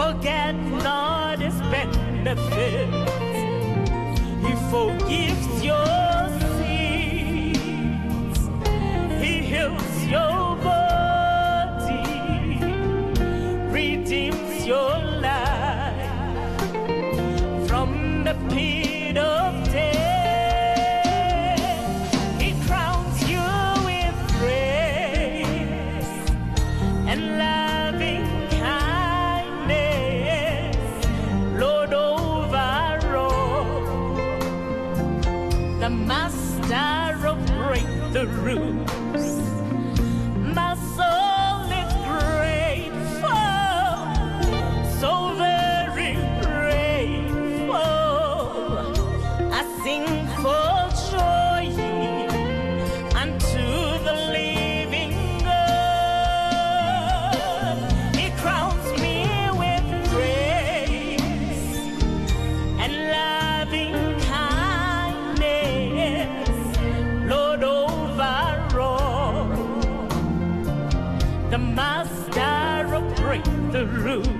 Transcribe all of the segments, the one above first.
forget not his benefits. He forgives your sins. He heals your body, redeems your life from the pit of death. He crowns you with grace and loving kindness, Lord over all, the master of breakthroughs. My soul is grateful, so very grateful. I sing for joy unto the living God. He crowns me with grace and loving kindness, Lord over all, the master of breakthroughs.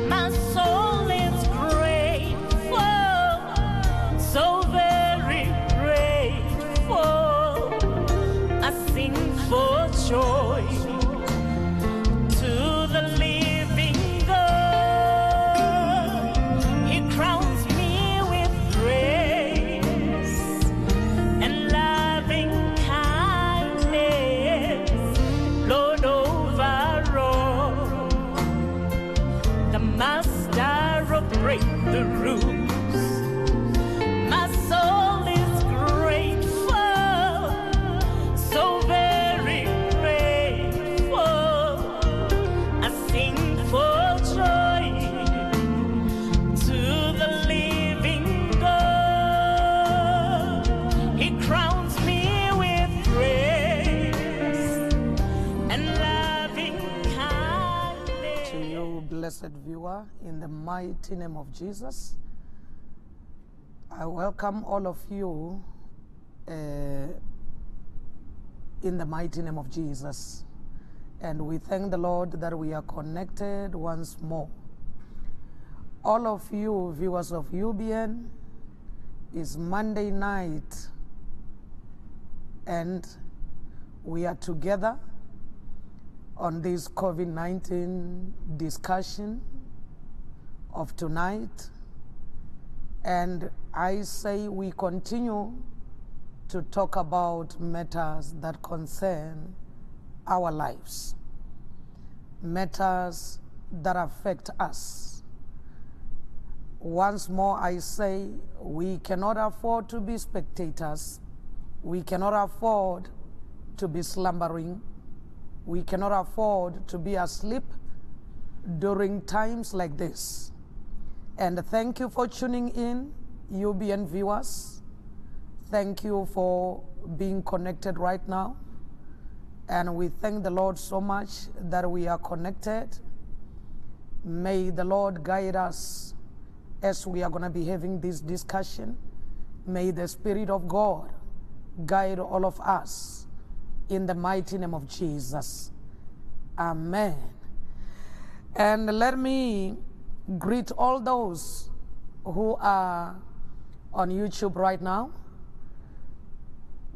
My soul is grateful, so very grateful. I sing for joy to the living God. He crowns me with grace and loving kindness, Lord over all, the master of breakthroughs. My soul is grateful, so very grateful. I sing for joy to the living God. He crowns me with grace and loving kindness. To you, blessed viewer, in the mighty name of Jesus, I welcome all of you in the mighty name of Jesus. And we thank the Lord that we are connected once more. All of you viewers of UBN, is Monday night and we are together on this COVID-19 discussion of tonight. And I say we continue to talk about matters that concern our lives, matters that affect us. Once more I say we cannot afford to be spectators. We cannot afford to be slumbering. We cannot afford to be asleep during times like this. And thank you for tuning in, UBN viewers. Thank you for being connected right now. And we thank the Lord so much that we are connected. May the Lord guide us as we are going to be having this discussion. May the Spirit of God guide all of us in the mighty name of Jesus. Amen. And let me greet all those who are on YouTube right now.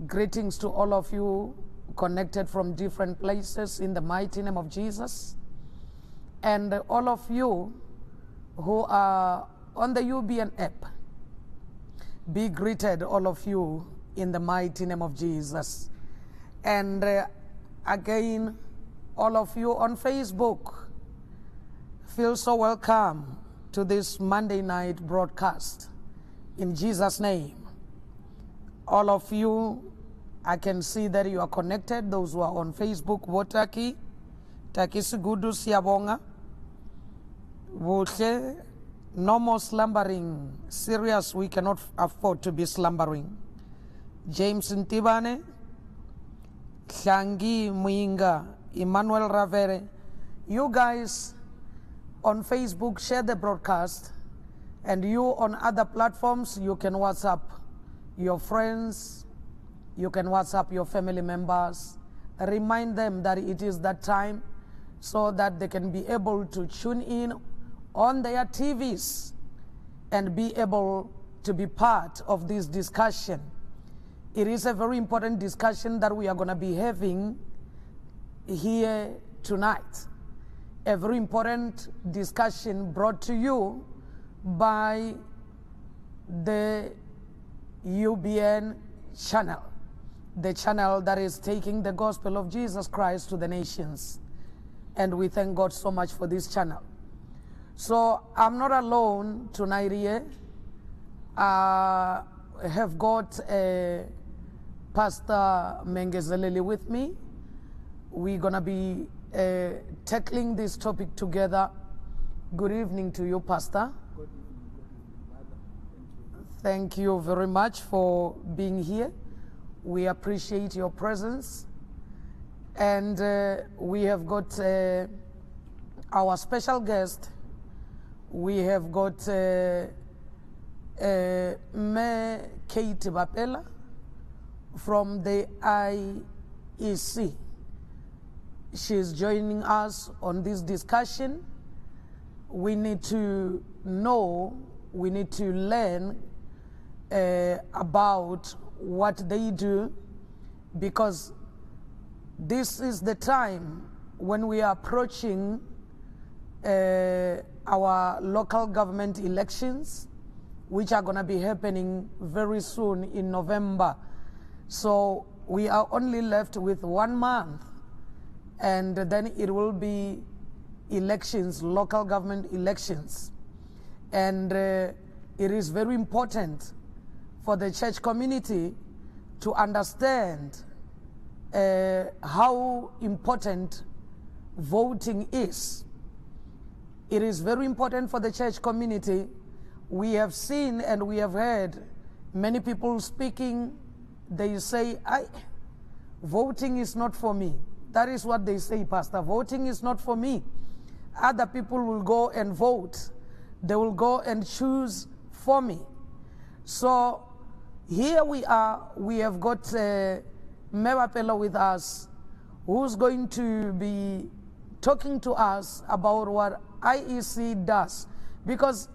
Greetings to all of you connected from different places in the mighty name of Jesus. And all of you who are on the UBN app, be greeted, all of you, in the mighty name of Jesus. And again, all of you on Facebook, feel so welcome to this Monday night broadcast. In Jesus' name, all of you I can see that you are connected. Those who are on Facebook, Wotaki, Taki Sigudu Siabonga, Woche, no more slumbering. Serious, we cannot afford to be slumbering. James Ntibane, Shangi Muinga, Emmanuel Ravere, you guys on Facebook, share the broadcast, and you on other platforms, you can WhatsApp your friends, you can WhatsApp your family members, remind them that it is that time so that they can be able to tune in on their TVs and be able to be part of this discussion. It is a very important discussion that we are going to be having here tonight. A very important discussion brought to you by the UBN channel, the channel that is taking the gospel of Jesus Christ to the nations. And we thank God so much for this channel. So I'm not alone tonight here. I have got Pastor Mengezelele with me. We're going to be tackling this topic together. Good evening to you, Pastor. Good evening. Thank you very much for being here. We appreciate your presence. And we have got our special guest. We have got Mme Kate Bapela from the IEC. She's joining us on this discussion. We need to know, we need to learn about what they do, because this is the time when we are approaching our local government elections, which are going to be happening very soon in November. So we are only left with 1 month, and then it will be elections, local government elections. And it is very important for the church community to understand how important voting is. It is very important for the church community. We have seen and we have heard many people speaking. They say, voting is not for me. That is what they say, Pastor. Voting is not for me. Other people will go and vote. They will go and choose for me. So here we are. We have got Mme Bapela with us, who's going to be talking to us about what IEC does. Because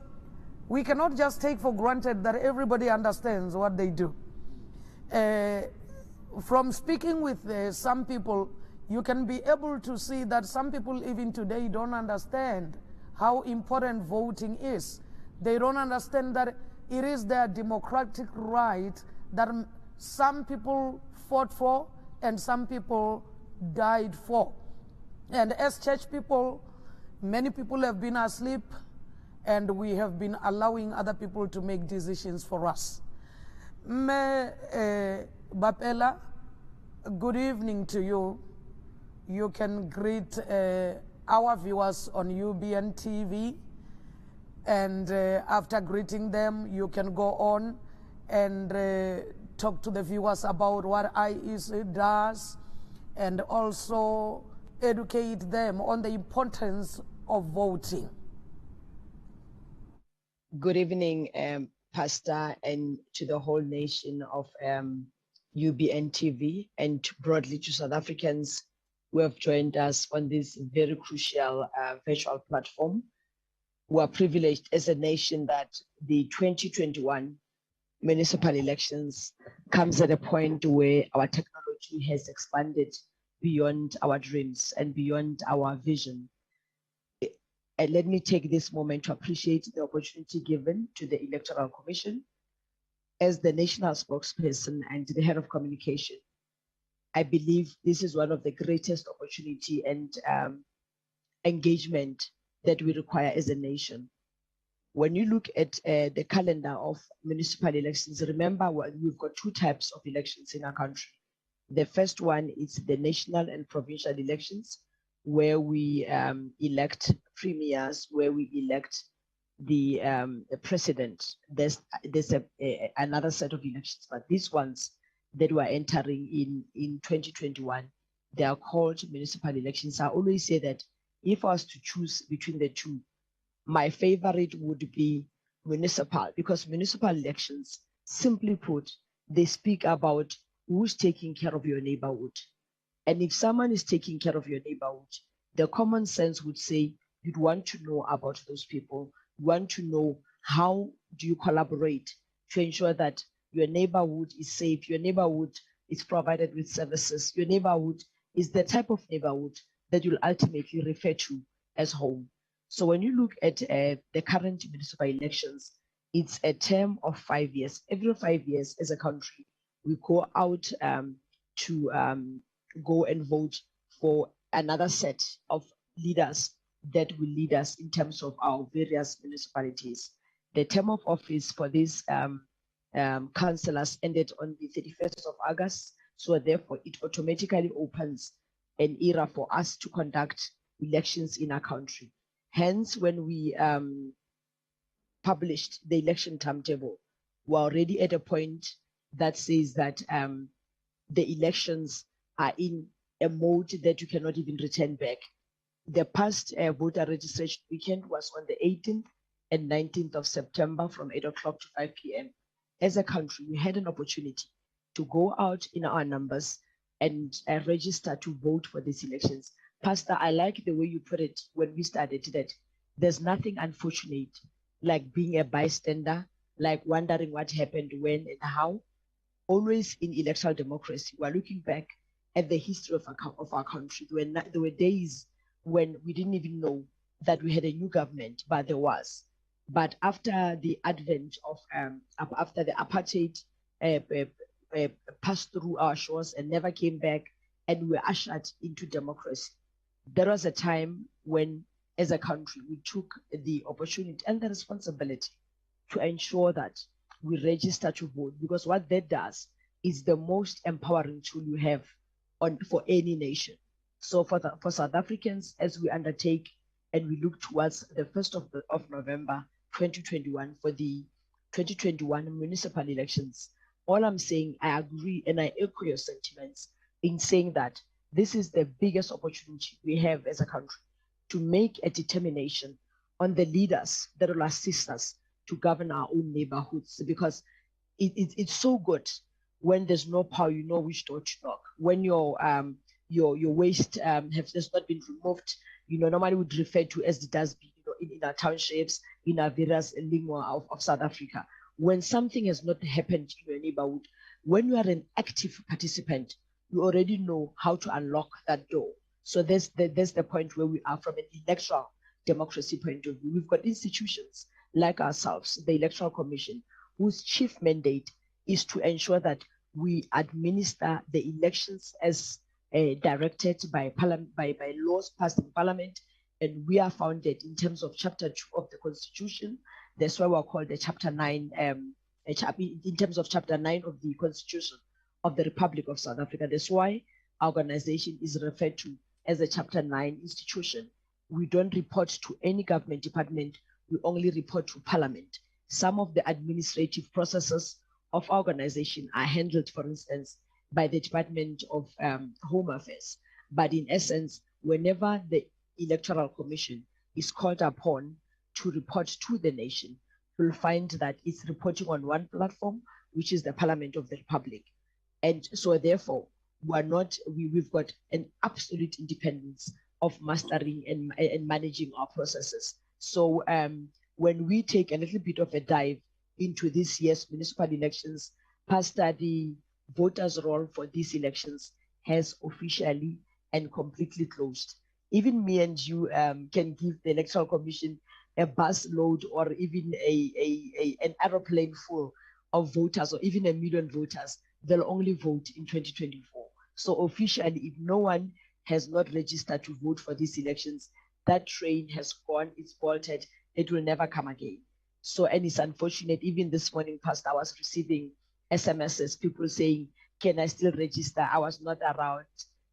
we cannot just take for granted that everybody understands what they do. From speaking with some people, you can be able to see that some people even today don't understand how important voting is. They don't understand that it is their democratic right that some people fought for and some people died for. And as church people, many people have been asleep, and we have been allowing other people to make decisions for us. Mme Bapela, good evening to you. You can greet our viewers on UBN TV, and after greeting them, you can go on and talk to the viewers about what IEC does, and also educate them on the importance of voting. Good evening, Pastor, and to the whole nation of UBN TV, and broadly to South Africans who have joined us on this very crucial virtual platform. We are privileged as a nation that the 2021 municipal elections comes at a point where our technology has expanded beyond our dreams and beyond our vision. And let me take this moment to appreciate the opportunity given to the Electoral Commission as the national spokesperson and the head of communication. I believe this is one of the greatest opportunity and engagement that we require as a nation. When you look at the calendar of municipal elections, remember we've got 2 types of elections in our country. The first one is the national and provincial elections, where we elect premiers, where we elect the president. There's another set of elections, but these ones that we're entering in 2021, they are called municipal elections. I always say that if I was to choose between the two, my favorite would be municipal, because municipal elections, simply put, they speak about who's taking care of your neighborhood. And if someone is taking care of your neighborhood, the common sense would say you'd want to know about those people. You want to know how do you collaborate to ensure that your neighborhood is safe, your neighborhood is provided with services, your neighborhood is the type of neighborhood that you'll ultimately refer to as home. So when you look at the current municipal elections, it's a term of 5 years. Every 5 years, as a country, we go out to go and vote for another set of leaders that will lead us in terms of our various municipalities. The term of office for these councillors ended on the 31st of August. So therefore, it automatically opens an era for us to conduct elections in our country. Hence, when we published the election timetable, we're already at a point that says that the elections are in a mode that you cannot even return back. The past voter registration weekend was on the 18th and 19th of September from 8 o'clock to 5 p.m. As a country, we had an opportunity to go out in our numbers and register to vote for these elections. Pastor, I like the way you put it when we started, that there's nothing unfortunate like being a bystander, like wondering what happened, when, and how. Always in electoral democracy, we're looking back at the history of our country. There were days when we didn't even know that we had a new government, but there was. But after the advent of, after the apartheid passed through our shores and never came back, and we were ushered into democracy, there was a time when, as a country, we took the opportunity and the responsibility to ensure that we register to vote, because what that does is the most empowering tool you have for any nation. So for South Africans, as we undertake and we look towards the 1st of November 2021 for the 2021 municipal elections, all I'm saying, I agree and I echo your sentiments in saying that this is the biggest opportunity we have as a country to make a determination on the leaders that will assist us to govern our own neighborhoods, because it's so good when there's no power, you know which door to knock. When your waste has not been removed, normally would refer to as the dustbin, in our townships, in our various lingua of South Africa. When something has not happened in your neighborhood, when you are an active participant, you already know how to unlock that door. So that's the point where we are from an electoral democracy point of view. We've got institutions like ourselves, the Electoral Commission, whose chief mandate is to ensure that we administer the elections as directed by laws passed in Parliament. And we are founded in terms of Chapter 2 of the Constitution. That's why we're called the Chapter 9, in terms of Chapter 9 of the Constitution of the Republic of South Africa. That's why our organization is referred to as a Chapter 9 institution. We don't report to any government department. We only report to Parliament. Some of the administrative processes of our organization are handled, for instance, by the Department of Home Affairs. But in essence, whenever the Electoral Commission is called upon to report to the nation, you'll find that it's reporting on one platform, which is the Parliament of the Republic. And so therefore, we've got an absolute independence of mastering and managing our processes. So when we take a little bit of a dive into this year's municipal elections, Pastor, the voters' roll for these elections has officially and completely closed. Even me and you can give the Electoral Commission a bus load or even an aeroplane full of voters, or even 1 million voters. They'll only vote in 2024. So officially, if no one has not registered to vote for these elections, that train has gone, it's bolted, it will never come again. So, and it's unfortunate, even this morning, Pastor, I was receiving SMSs, people saying can I still register? I was not around,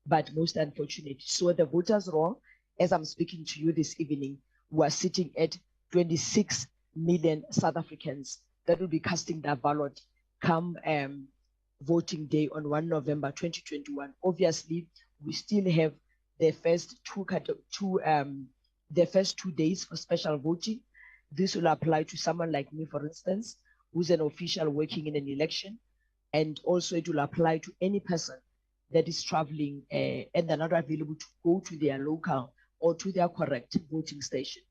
but most unfortunate. So the voters roll, as I'm speaking to you this evening, we are sitting at 26 million South Africans that will be casting their ballot come voting day on 1 November 2021. Obviously, we still have the first two days for special voting. This will apply to someone like me, for instance, who's an official working in an election, and also it will apply to any person that is traveling and they're not available to go to their local or to their correct voting station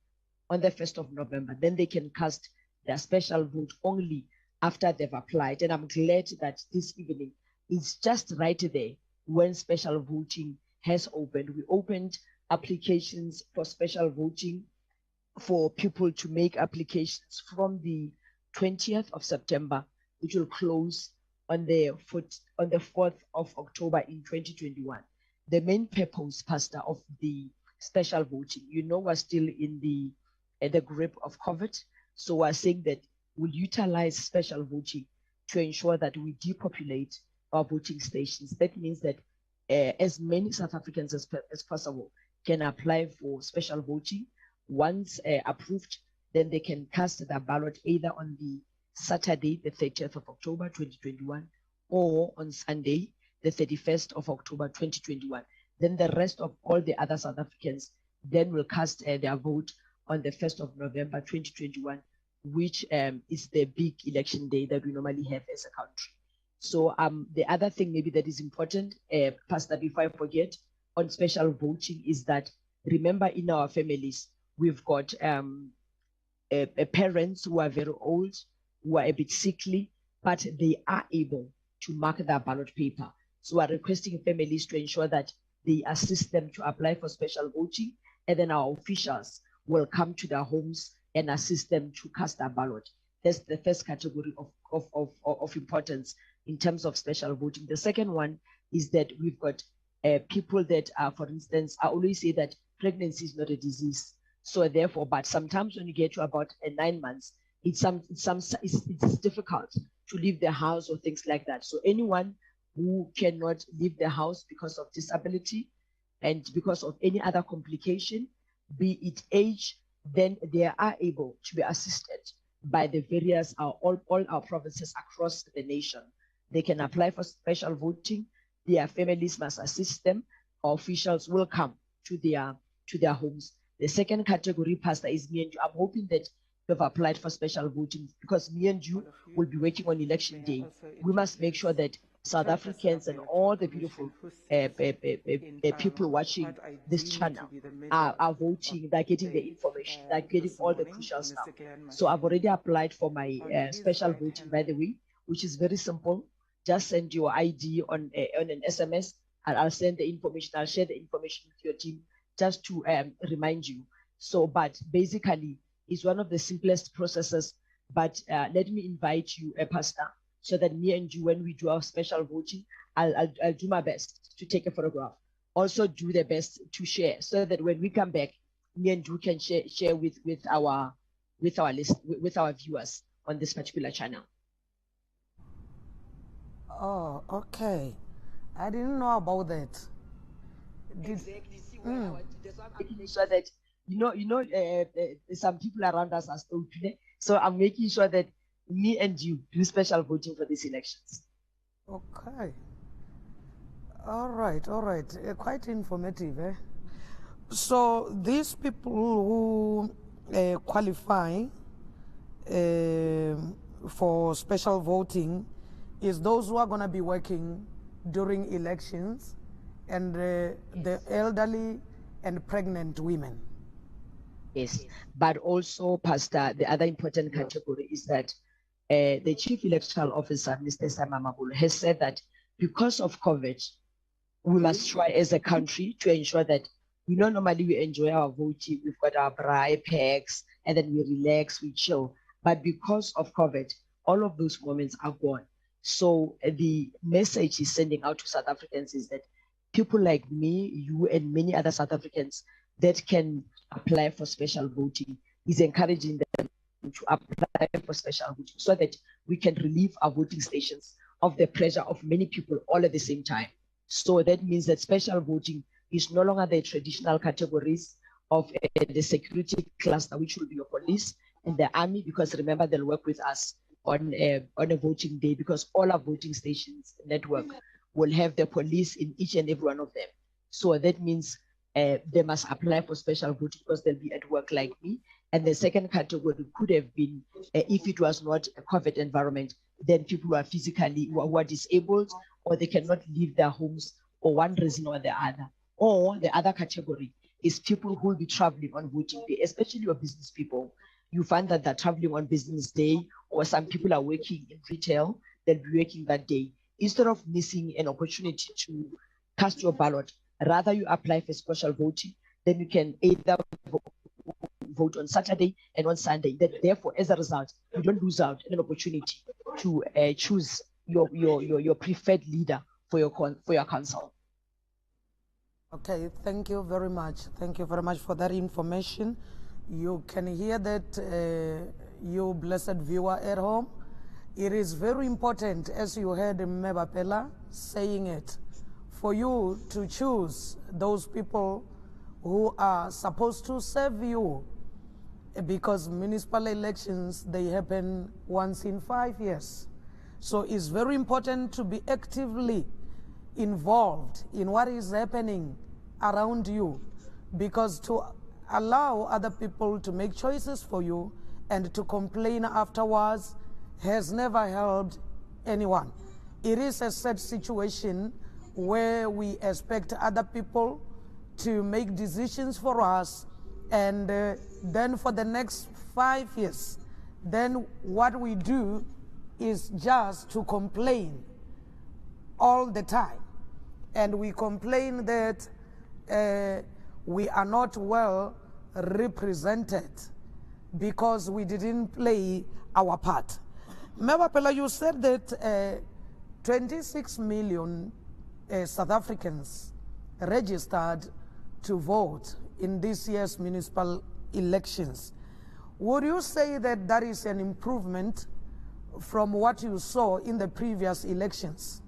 on the 1st of November. Then they can cast their special vote only after they've applied. And I'm glad that this evening is just right there when special voting has opened. We opened applications for special voting for people to make applications from the 20th of September, which will close on the 4th of October in 2021. The main purpose, Pastor, of the special voting, we're still in the grip of COVID. So we're saying that we'll utilize special voting to ensure that we depopulate our voting stations. That means that as many South Africans as possible can apply for special voting. Once approved, then they can cast their ballot either on the Saturday, the 30th of October 2021, or on Sunday, the 31st of October 2021. Then the rest of all the other South Africans then will cast their vote on the 1st of November 2021, which is the big election day that we normally have as a country. So the other thing maybe that is important, Pastor, before I forget, on special voting is that, remember, in our families, we've got parents who are very old, who are a bit sickly, but they are able to mark their ballot paper. So we're requesting families to ensure that they assist them to apply for special voting, and then our officials will come to their homes and assist them to cast their ballot. That's the first category of importance in terms of special voting. The second one is that we've got people that are, for instance, I always say that pregnancy is not a disease. So therefore, but sometimes when you get to about 9 months, it's difficult to leave the house or things like that. So anyone who cannot leave the house because of disability and because of any other complication, be it age, then they are able to be assisted by the various, all our provinces across the nation. They can apply for special voting. Their families must assist them. Our officials will come to their homes. The second category, Pastor, is me and you. I'm hoping that you've applied for special voting, because me and you will be working on election day. We must make sure that South Africans and all the beautiful people watching this channel are voting, they're getting the information, they're getting all the crucial stuff. So I've already applied for my special voting, by the way, which is very simple. Just send your ID on an SMS, and I'll send the information. I'll share the information with your team just to remind you. So, but basically, it's one of the simplest processes. But let me invite you, Pastor, so that me and you, when we do our special voting, I'll do my best to take a photograph. Also, do the best to share, so that when we come back, me and you can share with our viewers on this particular channel. Oh, okay. I didn't know about that. Exactly. See, what I want to, that's why I'm making sure that some people around us are still today. So I'm making sure that me and you do special voting for these elections. Okay. All right. Quite informative, eh? So these people who qualify for special voting is those who are going to be working during elections, and the elderly and pregnant women. Yes, but also, Pastor, the other important category is that the Chief Electoral Officer, Mr. Samamabulu, has said that because of COVID, we must try as a country to ensure that, normally we enjoy our voting, we've got our braai packs, and then we relax, we chill. But because of COVID, all of those moments are gone. So the message he's sending out to South Africans is that people like me, you, and many other South Africans that can apply for special voting, is encouraging them to apply for special voting so that we can relieve our voting stations of the pressure of many people all at the same time. So that means that special voting is no longer the traditional categories of the security cluster, which will be your police and the army, because remember, they'll work with us on a voting day, because all our voting stations network will have the police in each and every one of them. So that means they must apply for special voting because they'll be at work like me. And the second category could have been, if it was not a COVID environment, then people who are physically, who are disabled, or they cannot leave their homes for one reason or the other. Or the other category is people who will be traveling on voting day, especially your business people. You find that they're traveling on business day, or some people are working in retail, they'll be working that day. Instead of missing an opportunity to cast your ballot, rather you apply for special voting, then you can either vote on Saturday and on Sunday. That therefore, as a result, you don't lose out on an opportunity to choose your preferred leader for your council. Okay, thank you very much. Thank you very much for that information. You can hear that, you blessed viewer at home. It is very important, as you heard Mme Bapela saying it, for you to choose those people who are supposed to serve you, because municipal elections, they happen once in 5 years. So it's very important to be actively involved in what is happening around you, because to allow other people to make choices for you and to complain afterwards has never helped anyone. It is a sad situation where we expect other people to make decisions for us, and then for the next 5 years, then what we do is just to complain all the time. And we complain that we are not well represented because we didn't play our part. Mme Bapela, you said that 26 million South Africans registered to vote in this year's municipal elections. Would you say that that is an improvement from what you saw in the previous elections?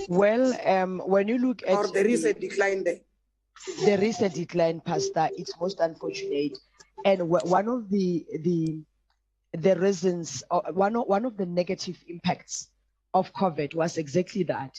Well, when you look at... Or there is a decline there? There is a decline, Pastor. It's most unfortunate. And one of the reasons, one of the negative impacts of COVID was exactly that.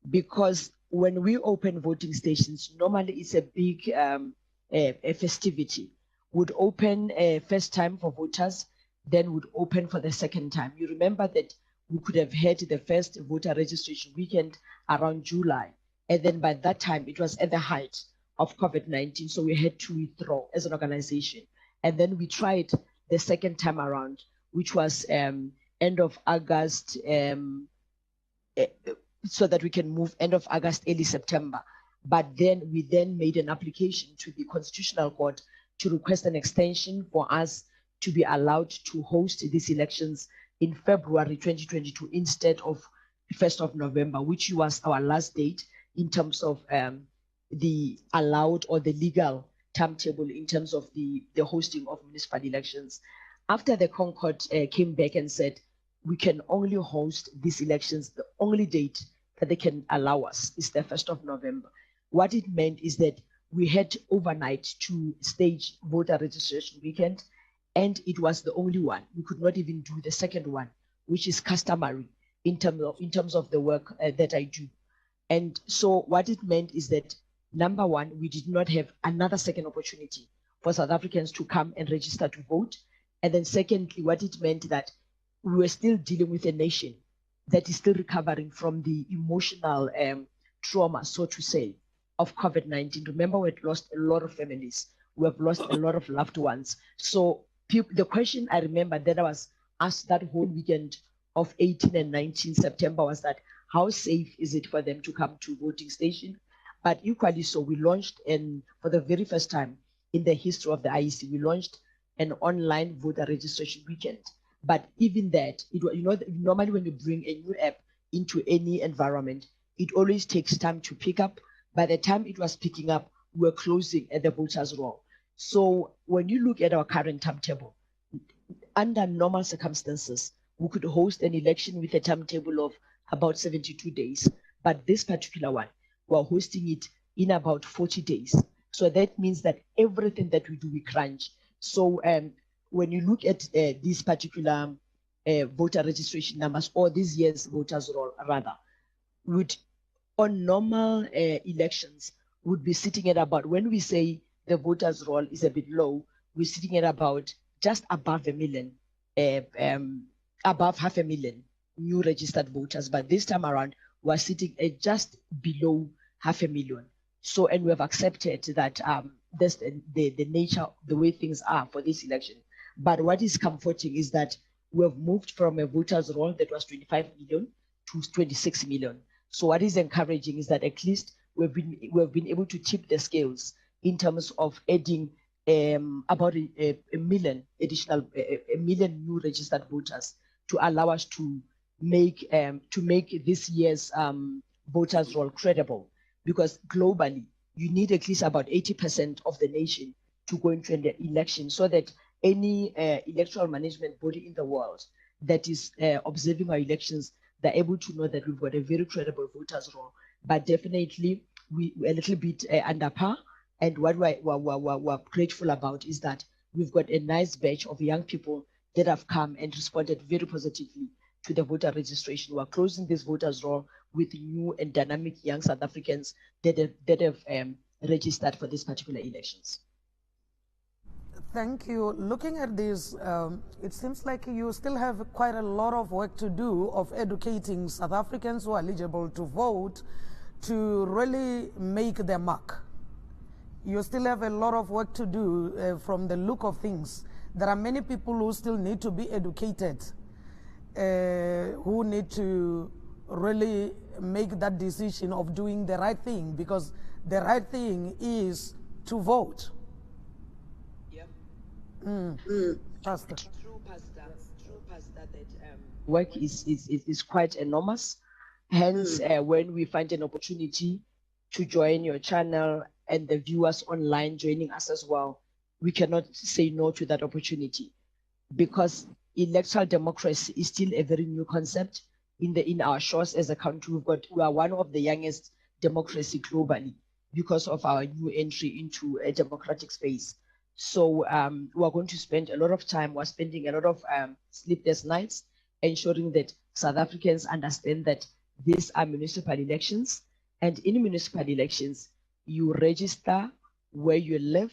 Because when we open voting stations, normally it's a big a festivity. Would open first time for voters, then would open for the second time. You remember that we could have had the first voter registration weekend around July. And then by that time, it was at the height of COVID-19. So we had to withdraw as an organization. And then we tried the second time around, which was end of August, so that we can move end of August, early September. But then we made an application to the Constitutional Court to request an extension for us to be allowed to host these elections in February 2022 instead of 1st of November, which was our last date in terms of the allowed or the legal timetable in terms of the hosting of municipal elections. After the Concord came back and said, we can only host these elections, the only date that they can allow us is the 1st of November. What it meant is that we had overnight to stage voter registration weekend, and it was the only one. We could not even do the second one, which is customary in terms of the work that I do. And so what it meant is that, number one, we did not have another second opportunity for South Africans to come and register to vote. And then secondly, what it meant that we were still dealing with a nation that is still recovering from the emotional trauma, so to say, of COVID-19. Remember, we had lost a lot of families. We have lost a lot of loved ones. So the question I remember that I was asked that whole weekend of 18 and 19 September was that, how safe is it for them to come to voting station? But equally so, we launched, and for the very first time in the history of the IEC, we launched an online voter registration weekend. But even that, normally when you bring a new app into any environment, it always takes time to pick up. By the time it was picking up, we were closing at the voters' roll. So when you look at our current timetable, under normal circumstances, we could host an election with a timetable of about 72 days. But this particular one, we're hosting it in about 40 days. So that means that everything that we do, we crunch. So when you look at these particular voter registration numbers, or this year's voters roll rather, would on normal elections would be sitting at about, when we say the voters roll is a bit low, we're sitting at about just above a million, above 500,000 new registered voters. But this time around, we're sitting at just below 500,000. So, and we have accepted that that's the nature, the way things are for this election. But what is comforting is that we have moved from a voters roll that was 25 million to 26 million. So what is encouraging is that at least we've been able to tip the scales in terms of adding about a million additional, a million new registered voters to allow us to make this year's voters roll credible. Because globally, you need at least about 80% of the nation to go into an election, so that any electoral management body in the world that is observing our elections, they're able to know that we've got a very credible voters roll. But definitely, we're a little bit under par. And what we're grateful about is that we've got a nice batch of young people that have come and responded very positively to the voter registration. We're closing this voters roll with new and dynamic young South Africans that have registered for these particular elections. Thank you. Looking at this, it seems like you still have quite a lot of work to do of educating South Africans who are eligible to vote to really make their mark. You still have a lot of work to do from the look of things. There are many people who still need to be educated, who need to really make that decision of doing the right thing, because the right thing is to vote. Pastor. True, Pastor. That work is quite enormous. Hence, when we find an opportunity to join your channel and the viewers online joining us as well, we cannot say no to that opportunity, because electoral democracy is still a very new concept in our shores as a country. We are one of the youngest democracy globally because of our new entry into a democratic space. So we're going to spend a lot of time, we're spending a lot of sleepless nights ensuring that South Africans understand that these are municipal elections, and in municipal elections, you register where you live,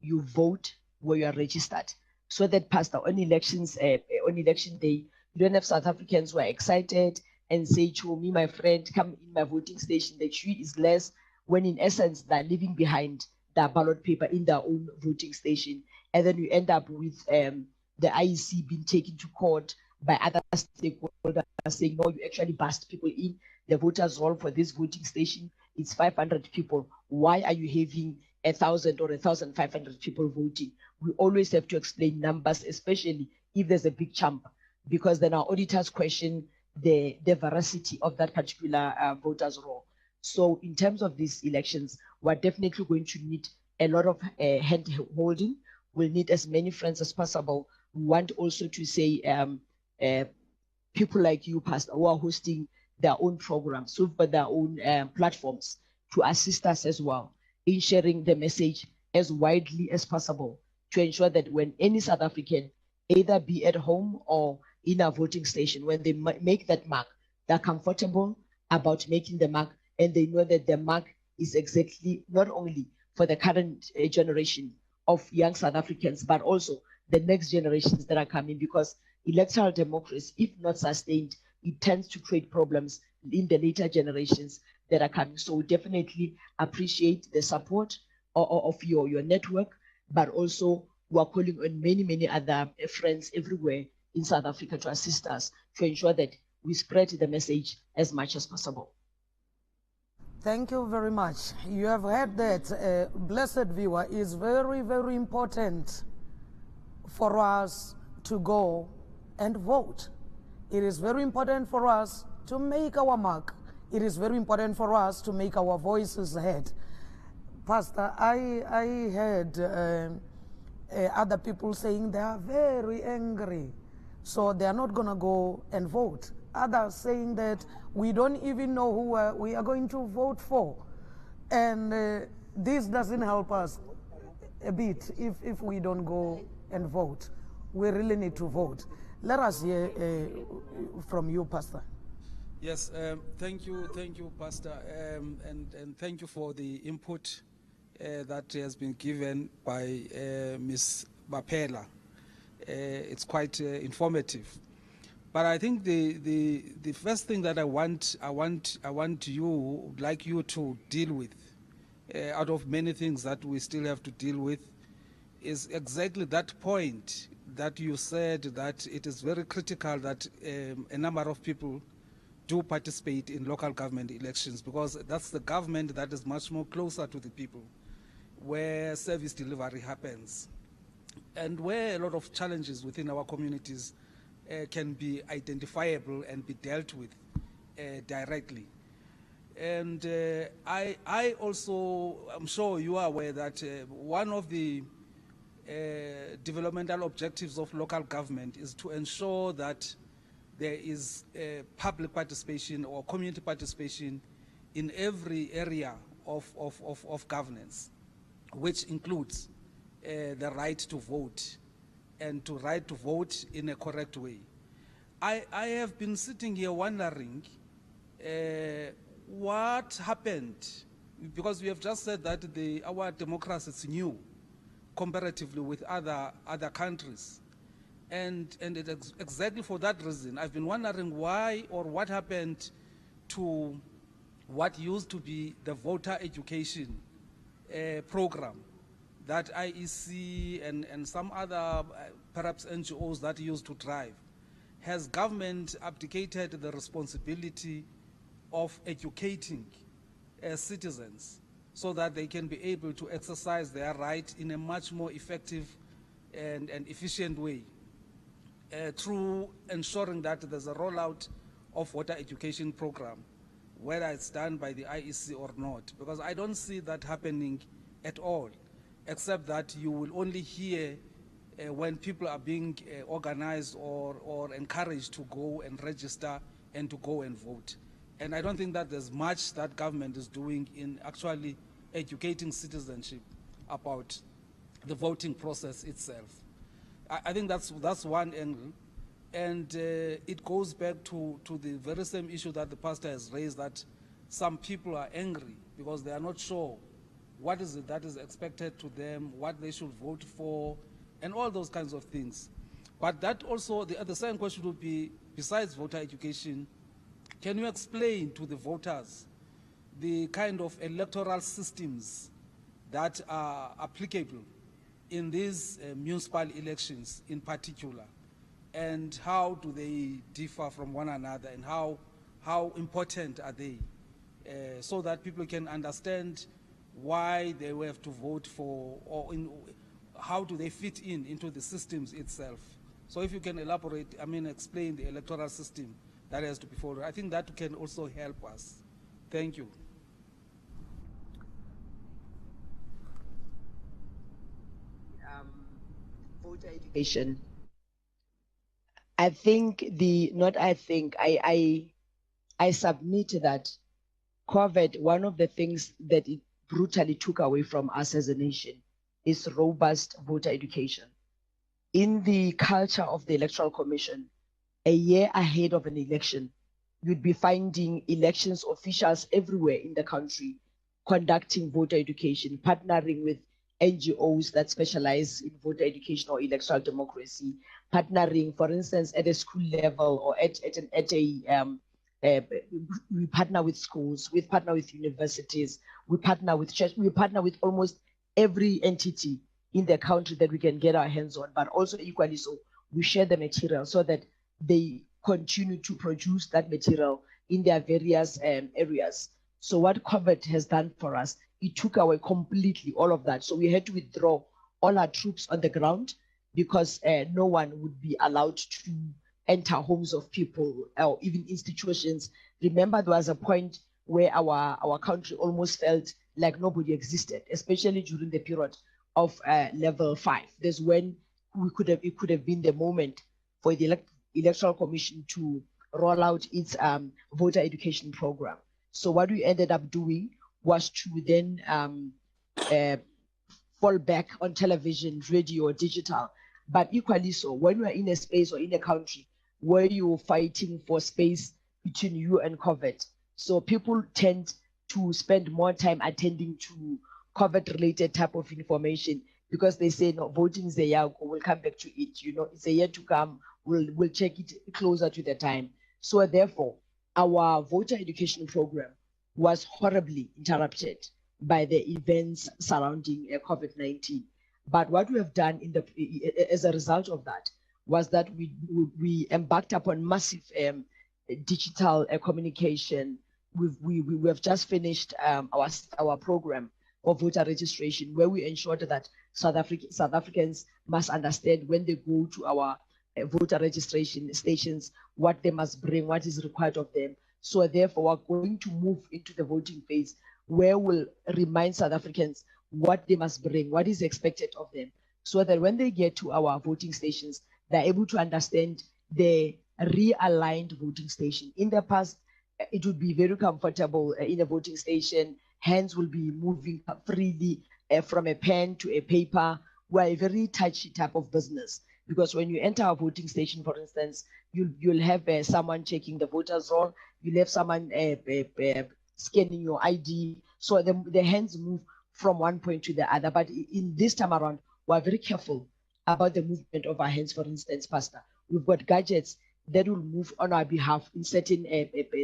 you vote where you are registered. So that Pastor, on elections, on election day, you don't have South Africans who are excited and say to me, my friend, come in my voting station, the queue is less, when in essence, they're leaving behind their ballot paper in their own voting station. And then you end up with the IEC being taken to court by other stakeholders saying, no, you actually bust people in. The voters roll for this voting station, it's 500 people. Why are you having 1,000 or 1,500 people voting? We always have to explain numbers, especially if there's a big jump, because then our auditors question the veracity of that particular voters roll. So in terms of these elections, we're definitely going to need a lot of hand holding. We'll need as many friends as possible. We want also to say people like you, Pastor, who are hosting their own programs, so for their own platforms, to assist us as well in sharing the message as widely as possible, to ensure that when any South African, either be at home or in a voting station, when they make that mark, they're comfortable about making the mark, and they know that the mark is exactly not only for the current generation of young South Africans, but also the next generations that are coming, because electoral democracy, if not sustained, it tends to create problems in the later generations that are coming. So we definitely appreciate the support of your network, but also we're calling on many other friends everywhere in South Africa to assist us to ensure that we spread the message as much as possible. Thank you very much. You have heard that, blessed viewer, is very important for us to go and vote. It is very important for us to make our mark. It is very important for us to make our voices heard. Pastor, I heard other people saying they are very angry. So they are not going to go and vote. Others saying that we don't even know who we are going to vote for. And this doesn't help us a bit if we don't go and vote. We really need to vote. Let us hear from you, Pastor. Yes, thank you, Pastor, and thank you for the input that has been given by Ms. Bapela. It's quite informative. But I think the first thing that I would like you to deal with, out of many things that we still have to deal with, is exactly that point that you said that it is very critical that a number of people do participate in local government elections, because that's the government that is much more closer to the people, where service delivery happens, and where a lot of challenges within our communities can be identifiable and be dealt with directly. And I also, I'm sure you are aware that one of the developmental objectives of local government is to ensure that there is public participation or community participation in every area of governance, which includes the right to vote, and to right to vote in a correct way. I have been sitting here wondering what happened, because we have just said that our democracy is new comparatively with other countries. And exactly for that reason, I've been wondering why or what happened to what used to be the voter education program that IEC and some other perhaps NGOs that used to drive. Has government abdicated the responsibility of educating citizens so that they can be able to exercise their right in a much more effective and efficient way, through ensuring that there's a rollout of voter education program, whether it's done by the IEC or not? Because I don't see that happening at all, except that you will only hear when people are being organized or encouraged to go and register and to go and vote. And I don't think that there's much that government is doing in actually educating citizenship about the voting process itself. I think that's one angle. And it goes back to the very same issue that the pastor has raised, that some people are angry because they are not sure what is it that is expected to them, what they should vote for, and all those kinds of things. But that also, the second question would be, besides voter education, can you explain to the voters the kind of electoral systems that are applicable in these municipal elections in particular, and how do they differ from one another, and how important are they, so that people can understand why they will have to vote for, or how do they fit into the systems itself. So if you can elaborate, explain the electoral system that has to be followed, I think that can also help us. Thank you. Voter education. I think I submit that COVID, one of the things that it brutally took away from us as a nation is robust voter education. In the culture of the Electoral Commission, a year ahead of an election, you'd be finding elections officials everywhere in the country conducting voter education, partnering with NGOs that specialize in voter education or electoral democracy, partnering, for instance, at a school level or we partner with schools, we partner with universities, we partner with church, we partner with almost every entity in the country that we can get our hands on, but also equally so, we share the material so that they continue to produce that material in their various areas. So what COVID has done for us, it took away completely all of that. So we had to withdraw all our troops on the ground because no one would be allowed to enter homes of people or even institutions. Remember, there was a point where our country almost felt like nobody existed, especially during the period of level 5. There's when it could have been the moment for the Electoral Commission to roll out its voter education program. So what we ended up doing was to then fall back on television, radio, digital. But equally so, when you are in a space or in a country where you're fighting for space between you and COVID, so people tend to spend more time attending to COVID-related type of information because they say, no, voting is a year, we'll come back to it. You know, it's a year to come. We'll check it closer to the time. So therefore, our voter education program was horribly interrupted by the events surrounding COVID-19. But what we have done as a result of that was that we embarked upon massive digital communication. We have just finished our program of voter registration, where we ensured that South Africans must understand when they go to our voter registration stations what they must bring, what is required of them. So therefore, we're going to move into the voting phase, where we'll remind South Africans what they must bring, what is expected of them, so that when they get to our voting stations, they're able to understand the realigned voting station. In the past, it would be very comfortable in a voting station. Hands will be moving freely from a pen to a paper. We're a very touchy type of business, because when you enter a voting station, for instance, you'll have someone checking the voter's roll, you'll have someone scanning your ID. So the hands move from one point to the other. But in this time around, we're very careful about the movement of our hands. For instance, Pastor, we've got gadgets that will move on our behalf in certain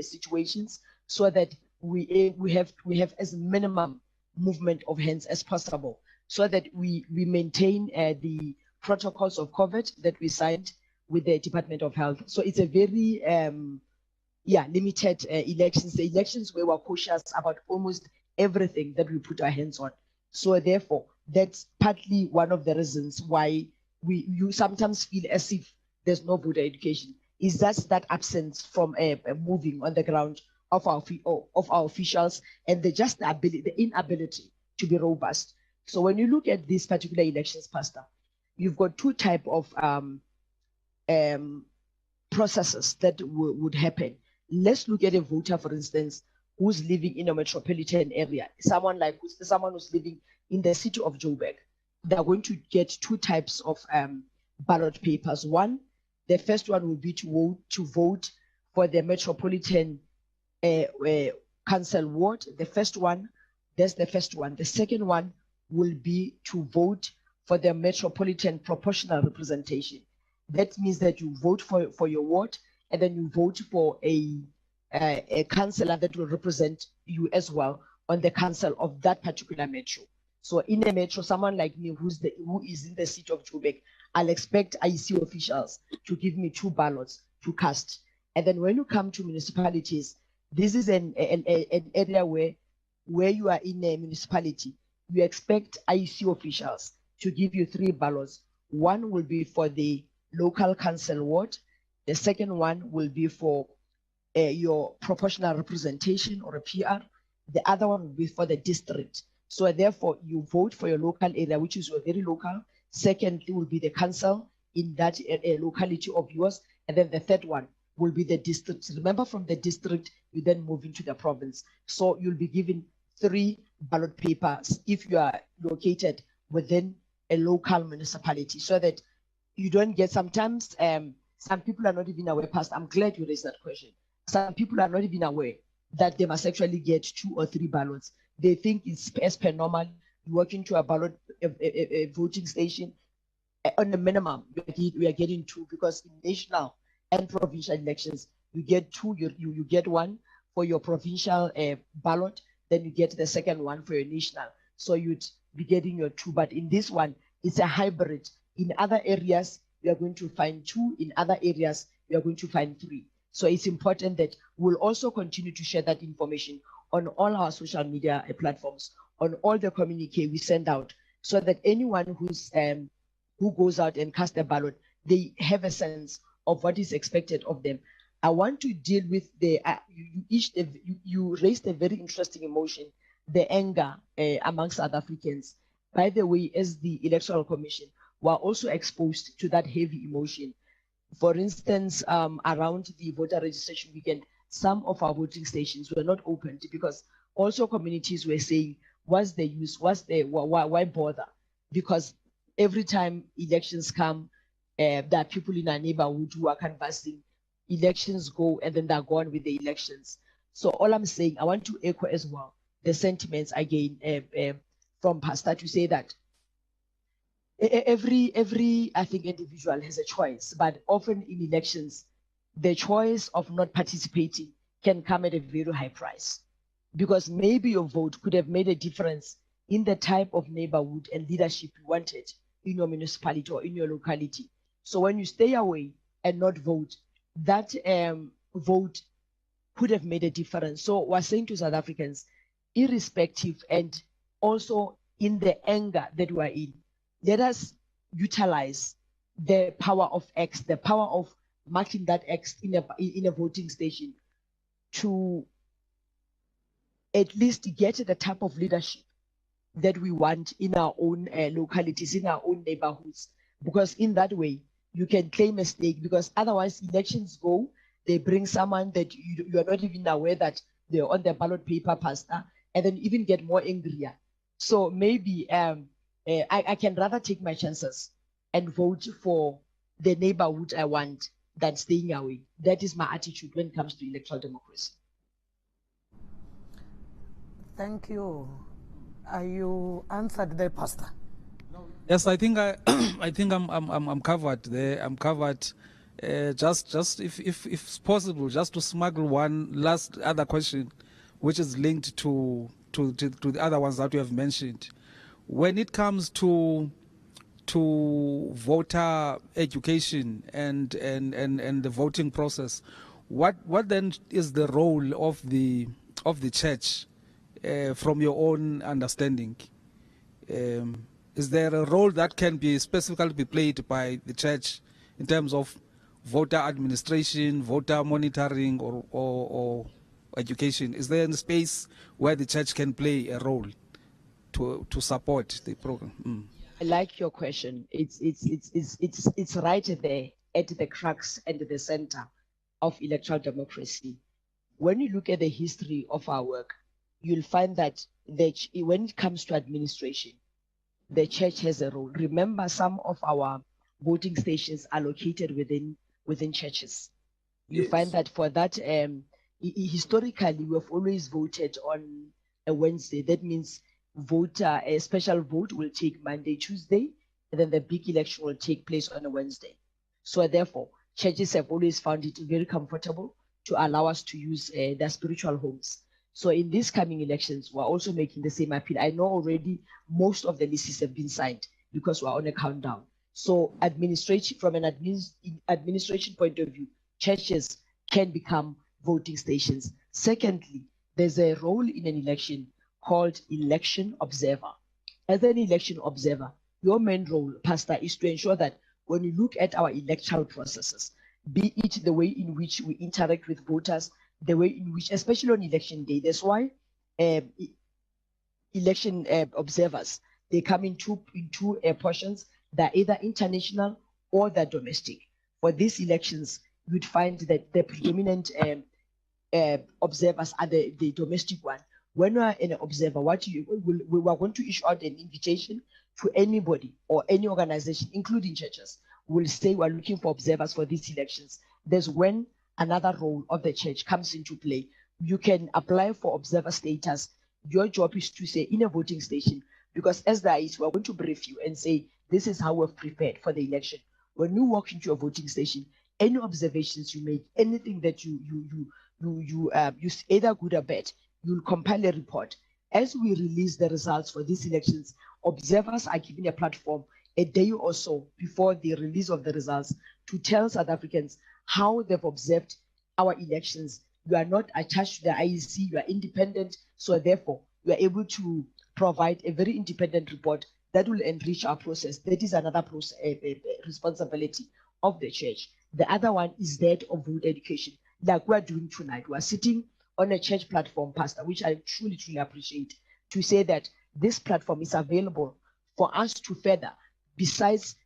situations, so that we have as minimum movement of hands as possible, so that we maintain the protocols of COVID that we signed with the Department of Health. So it's a very limited elections. The elections where we're cautious about almost everything that we put our hands on. So therefore, that's partly one of the reasons why you sometimes feel as if there's no voter education. Is that absence from moving on the ground of our officials, and the inability to be robust. So when you look at these particular elections, Pastor, you've got two type of processes that would happen. Let's look at a voter, for instance, who's living in a metropolitan area, someone who's living in the city of Joburg. They're going to get two types of ballot papers. One, the first one will be to vote for the metropolitan council ward. That's the first one. The second one will be to vote for the metropolitan proportional representation. That means that you vote for your ward, and then you vote for a councillor that will represent you as well on the council of that particular metro. So in a metro, someone like me who is in the city of Joburg, I'll expect IEC officials to give me 2 ballots to cast. And then when you come to municipalities, this is an area where you are in a municipality, you expect IEC officials to give you 3 ballots. One will be for the local council ward. The second one will be for your proportional representation, or a PR. The other one will be for the district. So therefore, you vote for your local area, which is your very local. Secondly will be the council in that locality of yours. And then the third one will be the district. Remember, from the district, you then move into the province. So you'll be given 3 ballot papers if you are located within a local municipality, so that you don't get, sometimes some people are not even aware. Pastor, I'm glad you raised that question. Some people are not even aware that they must actually get 2 or 3 ballots. They think it's as per normal. You walk into a ballot a voting station, on the minimum we are getting 2, because in national and provincial elections you get 2. You get 1 for your provincial ballot, then you get the second one for your national. So you'd be getting your 2. But in this one, it's a hybrid. In other areas, you are going to find 2. In other areas, you are going to find 3. So it's important that we'll also continue to share that information on all our social media platforms, on all the communique we send out, so that anyone who goes out and casts a ballot, they have a sense of what is expected of them. I want to deal with you raised a very interesting emotion, the anger among South Africans. By the way, as the Electoral Commission, we're also exposed to that heavy emotion. For instance, around the voter registration weekend, some of our voting stations were not opened because also communities were saying, what's the use? Why bother? Because every time elections come, there are people in our neighborhood who are canvassing. Elections go and then they're gone with the elections. So all I'm saying, I want to echo as well the sentiments again from Pastor to say that every I think individual has a choice, but often in elections, the choice of not participating can come at a very high price, because maybe your vote could have made a difference in the type of neighborhood and leadership you wanted in your municipality or in your locality. So when you stay away and not vote, that vote could have made a difference. So we're saying to South Africans, irrespective and also in the anger that we're in, let us utilize the power of X, the power of marking that X in a voting station to at least get the type of leadership that we want in our own localities, in our own neighborhoods. Because in that way, you can claim a stake, because otherwise elections go, they bring someone that you are not even aware that they're on the ballot paper, Pastor, and then even get more angrier. So maybe I can rather take my chances and vote for the neighborhood I want than staying away. That is my attitude when it comes to electoral democracy. Thank you. Are you answered there, Pastor? Yes, I think I think I'm covered there. I'm covered. Just if it's possible, just to smuggle one last other question, which is linked to the other ones that you have mentioned. When it comes to voter education and the voting process, what then is the role of the church from your own understanding? Is there a role that can be specifically be played by the church in terms of voter administration, voter monitoring, or education? Is there a space where the church can play a role to support the program? I like your question. It's right there at the crux and the center of electoral democracy. When you look at the history of our work, you'll find that when it comes to administration, the church has a role. Remember, some of our voting stations are located within churches. You find that for that, historically, we have always voted on a Wednesday. That means a special vote will take Monday, Tuesday, and then the big election will take place on a Wednesday. So therefore, churches have always found it very comfortable to allow us to use their spiritual homes. So in these coming elections, we're also making the same appeal. I know already most of the lists have been signed because we're on a countdown. So administration, from an administration point of view, churches can become voting stations. Secondly, there's a role in an election called election observer. As an election observer, your main role, Pastor, is to ensure that when you look at our electoral processes, be it the way in which we interact with voters, the way in which, especially on election day, that's why election observers, they come in two portions. They're either international or they're domestic. For these elections, you'd find that the predominant observers are the domestic one. When you are an observer, we are going to issue out an invitation to anybody or any organization, including churches. We'll say we're looking for observers for these elections. There's when another role of the church comes into play. You can apply for observer status. Your job is to say in a voting station, because as there is, we're going to brief you and say, this is how we've prepared for the election. When you walk into a voting station, any observations you make, anything that you either good or bad, you'll compile a report. As we release the results for these elections, observers are given a platform a day or so before the release of the results to tell South Africans how they've observed our elections. You are not attached to the IEC, you are independent, so therefore you are able to provide a very independent report that will enrich our process. That is another responsibility of the church. The other one is that of vote education, like we're doing tonight. We're sitting on a church platform, Pastor, which I truly, truly appreciate, to say that this platform is available for us to further, besides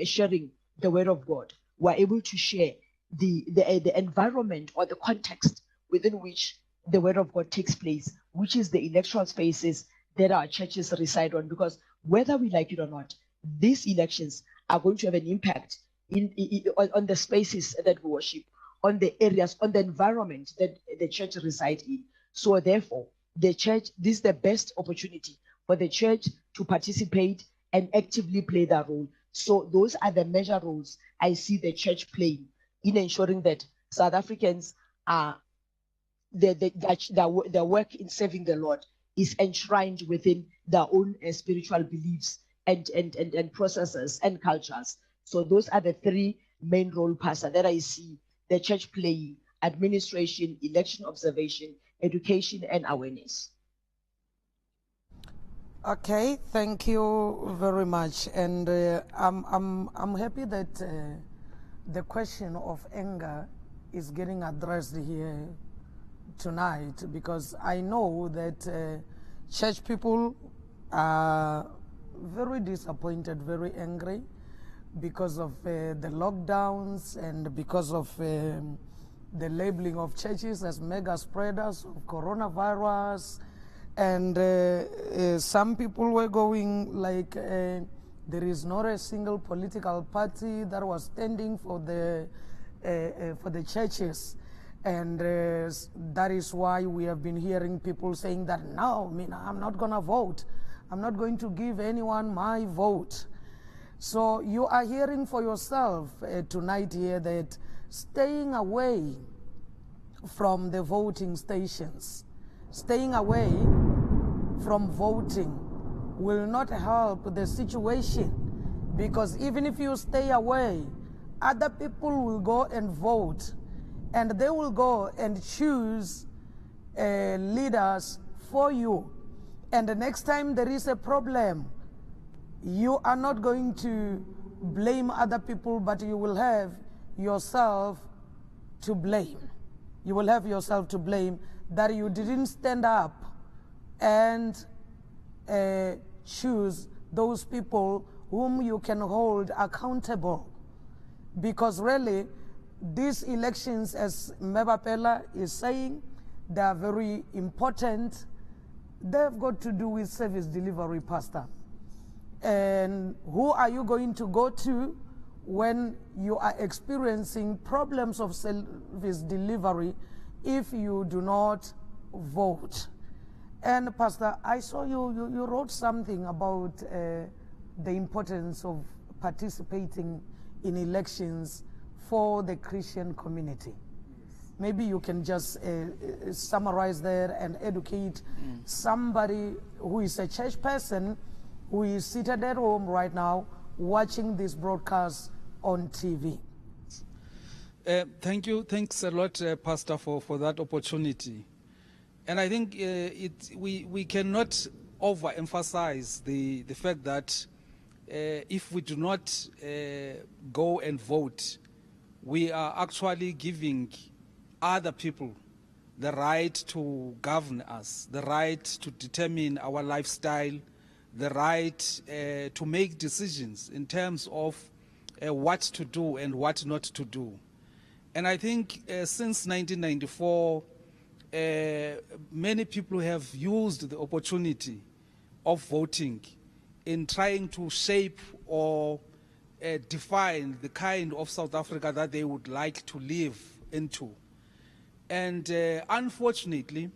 sharing the word of God, we're able to share the environment or the context within which the word of God takes place, which is the electoral spaces that our churches reside on. Because whether we like it or not, these elections are going to have an impact on the spaces that we worship, on the areas, on the environment that the church resides in. So therefore, the church, this is the best opportunity for the church to participate and actively play that role. So those are the major roles I see the church playing in ensuring that South Africans are their work in serving the Lord is enshrined within their own spiritual beliefs and processes and cultures. So those are the three main role, Pastor, that I see the church playing: administration, election observation, education, and awareness. Okay, thank you very much. And I'm happy that the question of anger is getting addressed here tonight, because I know that church people are very disappointed, very angry because of the lockdowns and because of the labeling of churches as mega spreaders of coronavirus. And some people were going like there is not a single political party that was standing for the churches. And that is why we have been hearing people saying that, no, I mean, I'm not going to vote. I'm not going to give anyone my vote. So you are hearing for yourself tonight here that staying away from the voting stations, staying away from voting will not help the situation, because even if you stay away, other people will go and vote, and they will go and choose leaders for you. And the next time there is a problem, you are not going to blame other people, but you will have yourself to blame. You will have yourself to blame that you didn't stand up and choose those people whom you can hold accountable. Because really, these elections, as Mme Bapela is saying, they are very important. They've got to do with service delivery, Pastor. And who are you going to go to when you are experiencing problems of service delivery if you do not vote? And Pastor, I saw you wrote something about the importance of participating in elections for the Christian community. Maybe you can just summarize there and educate somebody who is a church person who is seated at home right now watching this broadcast on TV. Thank you. Thanks a lot, Pastor, for that opportunity. And I think we cannot overemphasize the fact that if we do not go and vote, we are actually giving other people the right to govern us, the right to determine our lifestyle, the right to make decisions in terms of what to do and what not to do. And I think since 1994, many people have used the opportunity of voting in trying to shape or define the kind of South Africa that they would like to live into. And unfortunately,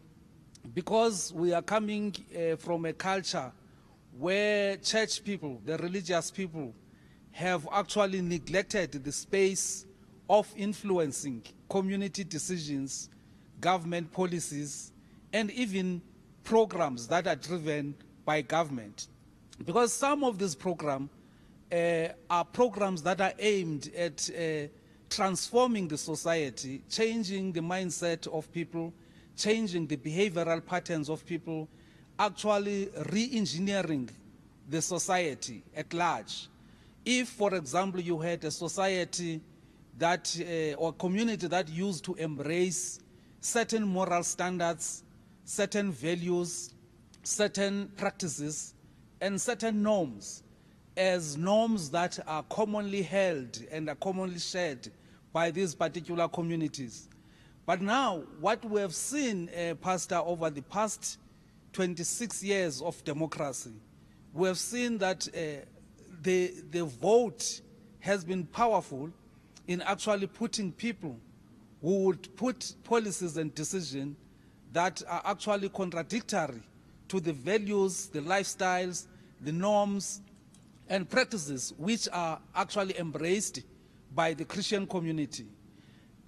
because we are coming from a culture where church people, the religious people, have actually neglected the space of influencing community decisions, government policies, and even programs that are driven by government. Because some of these programs are programs that are aimed at transforming the society, changing the mindset of people, changing the behavioral patterns of people, actually re-engineering the society at large. If, for example, you had a society that, or community that used to embrace certain moral standards, certain values, certain practices, and certain norms, as norms that are commonly held and are commonly shared by these particular communities. But now, what we have seen, Pastor, over the past 26 years of democracy, we have seen that the vote has been powerful in actually putting people who would put policies and decisions that are actually contradictory to the values, the lifestyles, the norms, and practices which are actually embraced by the Christian community.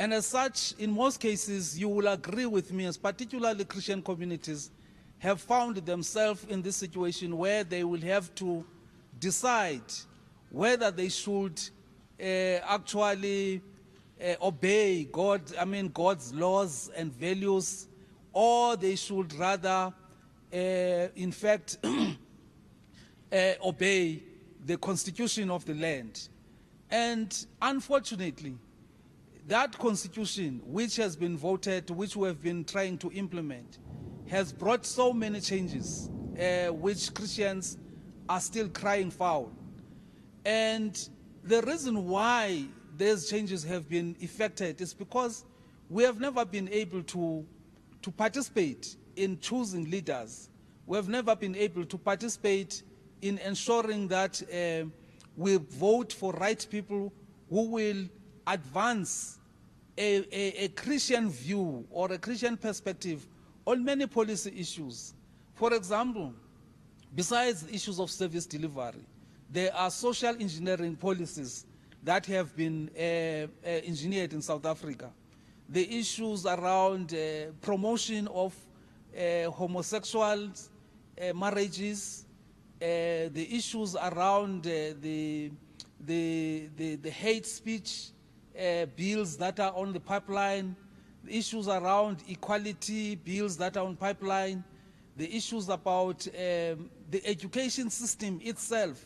And as such, in most cases, you will agree with me, as particularly Christian communities have found themselves in this situation where they will have to decide whether they should actually obey God's laws and values, or they should rather, in fact, obey the constitution of the land. And unfortunately, that constitution, which has been voted, which we have been trying to implement, has brought so many changes, which Christians are still crying foul. And the reason why these changes have been effected is because we have never been able to participate in choosing leaders. We have never been able to participate in ensuring that we vote for right people who will advance a Christian view or a Christian perspective on many policy issues. For example, besides issues of service delivery, there are social engineering policies that have been engineered in South Africa. The issues around promotion of homosexual marriages, the issues around the hate speech bills that are on the pipeline, the issues around equality bills that are on pipeline, the issues about the education system itself,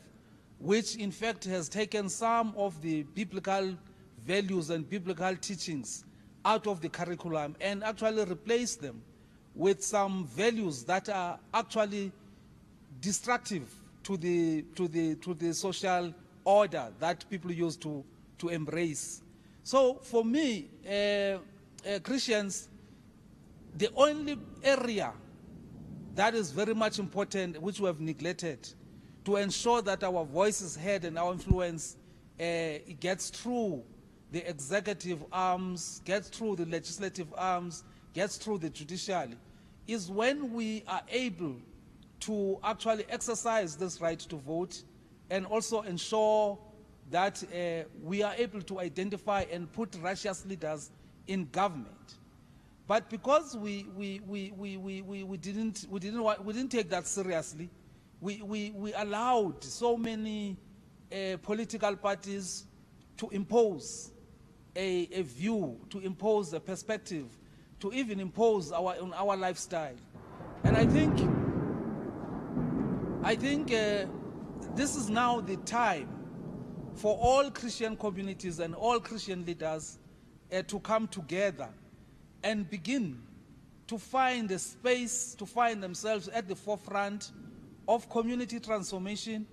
which in fact has taken some of the biblical values and biblical teachings out of the curriculum and actually replaced them with some values that are actually destructive to the social order that people used to embrace. So for me, Christians, the only area that is very much important, which we have neglected, to ensure that our voice is heard and our influence it gets through the executive arms, gets through the legislative arms, gets through the judiciary, is when we are able to actually exercise this right to vote and also ensure that we are able to identify and put righteous leaders in government. But because we didn't take that seriously, we allowed so many political parties to impose a view, to impose a perspective, to even impose our lifestyle. And I think this is now the time for all Christian communities and all Christian leaders to come together and begin to find a space, to find themselves at the forefront of community transformation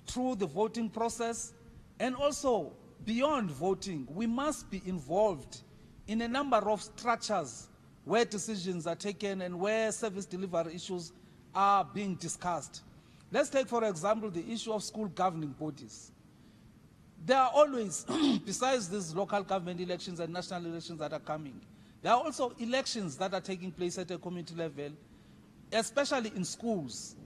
through the voting process. And also beyond voting, we must be involved in a number of structures where decisions are taken and where service delivery issues are being discussed. Let's take, for example, the issue of school governing bodies. There are always, besides these local government elections and national elections that are coming, there are also elections that are taking place at a community level, especially in schools.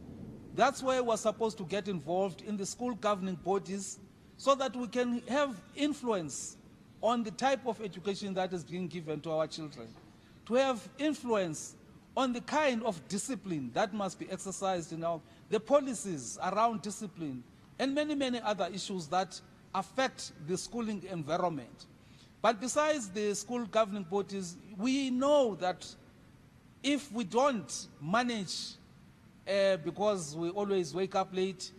That's where we're supposed to get involved in the school governing bodies so that we can have influence on the type of education that is being given to our children, to have influence on the kind of discipline that must be exercised in the policies around discipline, and many, many other issues that affect the schooling environment. But besides the school governing bodies, we know that if we don't manage, because we always wake up late,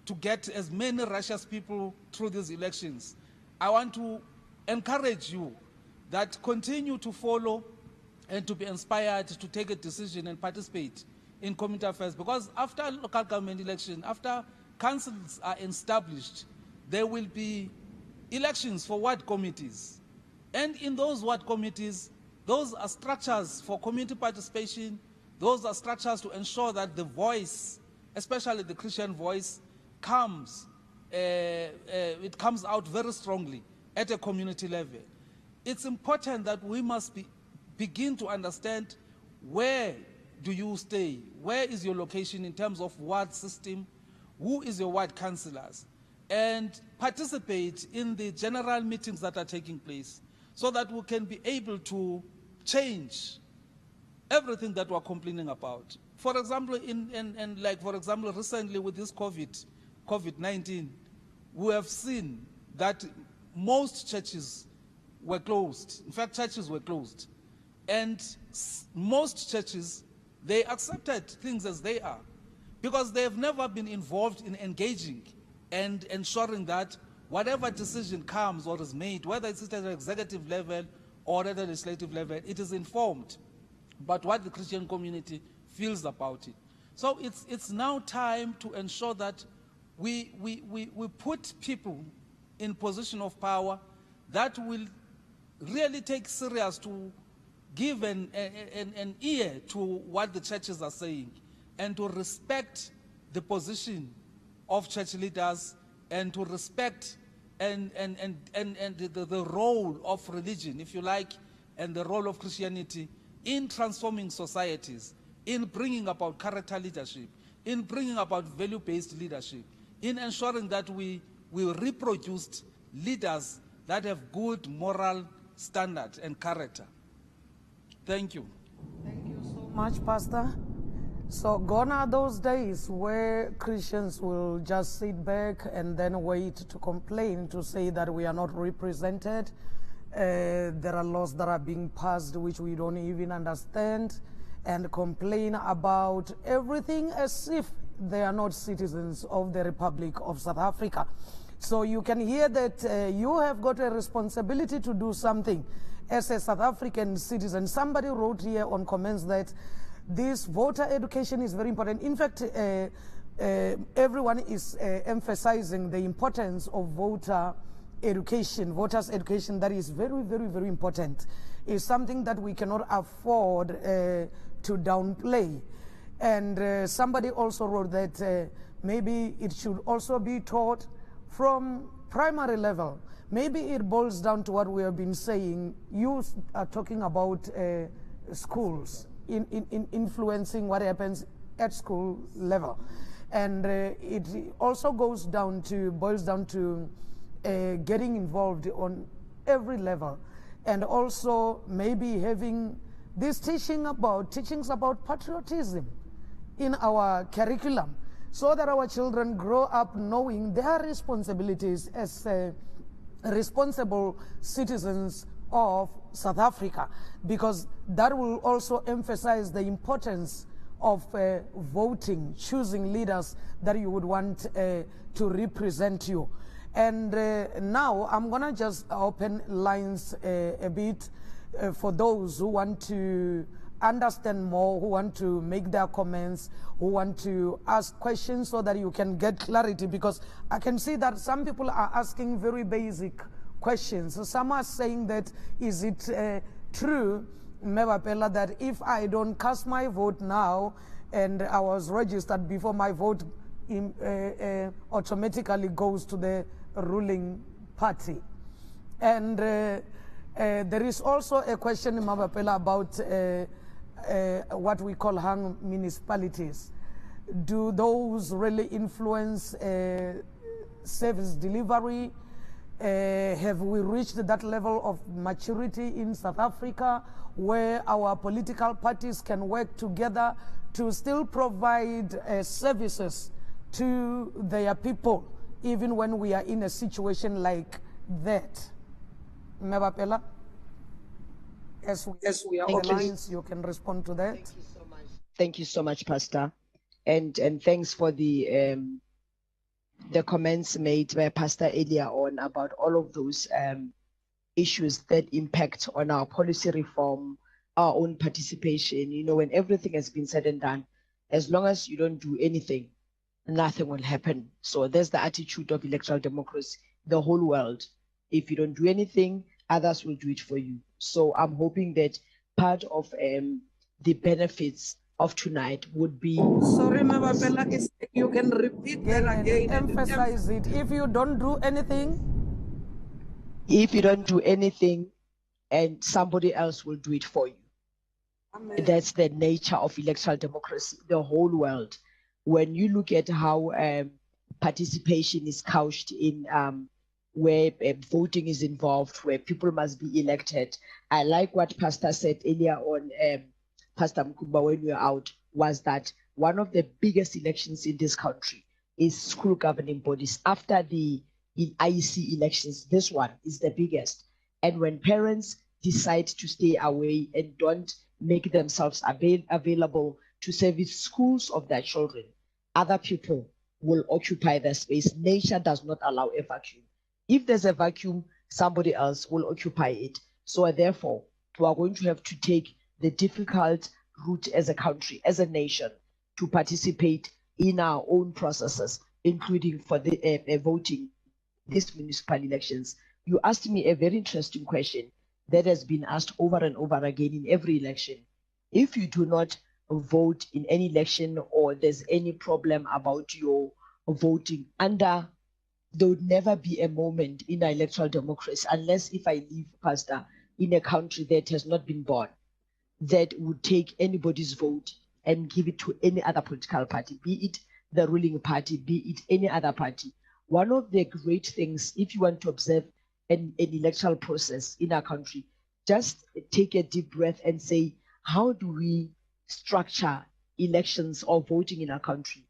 to get as many righteous people through these elections, I want to encourage you that continue to follow and to be inspired to take a decision and participate in community affairs. Because after local government election, after councils are established, there will be elections for ward committees. And in those ward committees, those are structures for community participation. Those are structures to ensure that the voice, especially the Christian voice, comes out very strongly at a community level. It's important that we must begin to understand, where do you stay? Where is your location in terms of ward system? Who is your ward councillors? And participate in the general meetings that are taking place, so that we can be able to change everything that we're complaining about. For example, recently with this COVID-19, we have seen that most churches were closed. In fact, churches were closed. And most churches, they accepted things as they are, because they have never been involved in engaging and ensuring that whatever decision comes or is made, whether it's at an executive level or at a legislative level, it is informed about what the Christian community feels about it. So it's now time to ensure that we put people in position of power that will really take serious to give an ear to what the churches are saying, and to respect the position of church leaders, and to respect the role of religion, if you like, and the role of Christianity in transforming societies, in bringing about character leadership, in bringing about value-based leadership, in ensuring that we reproduce leaders that have good moral standard and character. Thank you. Thank you so much, Pastor. So gone are those days where Christians will just sit back and then wait to complain, to say that we are not represented. There are laws that are being passed which we don't even understand, and complain about everything as if they are not citizens of the Republic of South Africa. So you can hear that you have got a responsibility to do something as a South African citizen. Somebody wrote here on comments that this voter education is very important. In fact, everyone is emphasizing the importance of voters education. That is very, very, very important. It's something that we cannot afford to downplay. And somebody also wrote that maybe it should also be taught from primary level. Maybe it boils down to what we have been saying. You are talking about schools in influencing what happens at school level. And it also boils down to getting involved on every level. And also maybe having this teachings about patriotism in our curriculum, so that our children grow up knowing their responsibilities as responsible citizens of South Africa, because that will also emphasize the importance of voting, choosing leaders that you would want to represent you. And now I'm gonna just open lines a bit for those who want to understand more, who want to make their comments, who want to ask questions, so that you can get clarity, because I can see that some people are asking very basic questions. So some are saying that, is it true, Mme Bapela, that if I don't cast my vote now and I was registered before, my vote automatically goes to the ruling party? And there is also a question, Mme Bapela, about what we call hung municipalities. Do those really influence service delivery? Have we reached that level of maturity in South Africa where our political parties can work together to still provide services to their people, even when we are in a situation like that? Mme Bapela, as we are on lines, you can respond to that. Thank you so much. Thank you so much, Pastor, and thanks for the comments made by Pastor earlier on about all of those issues that impact on our policy reform, our own participation. You know, when everything has been said and done, as long as you don't do anything, nothing will happen. So there's the attitude of electoral democracy, the whole world. If you don't do anything, others will do it for you. So I'm hoping that part of the benefits of tonight would be. Sorry, Mme Bapela, you can repeat that again. Emphasize it. If you don't do anything, if you don't do anything, and somebody else will do it for you. Amen. That's the nature of electoral democracy, the whole world. When you look at how participation is couched in where voting is involved, where people must be elected. I like what Pastor said earlier on, Pastor Mukhuba, when we were out, was that one of the biggest elections in this country is school governing bodies. After the IEC elections, this one is the biggest. And when parents decide to stay away and don't make themselves available to service schools of their children, other people will occupy their space. Nature does not allow a vacuum. If there's a vacuum, somebody else will occupy it. So therefore, we are going to have to take the difficult route as a country, as a nation, to participate in our own processes, including for the voting these municipal elections. You asked me a very interesting question that has been asked over and over again in every election. If you do not vote in any election, or there's any problem about your voting, there would never be a moment in our electoral democracy, unless if I live, Pastor, in a country that has not been born, that would take anybody's vote and give it to any other political party, be it the ruling party, be it any other party. One of the great things, if you want to observe an electoral process in our country, just take a deep breath and say, how do we structure elections or voting in our country?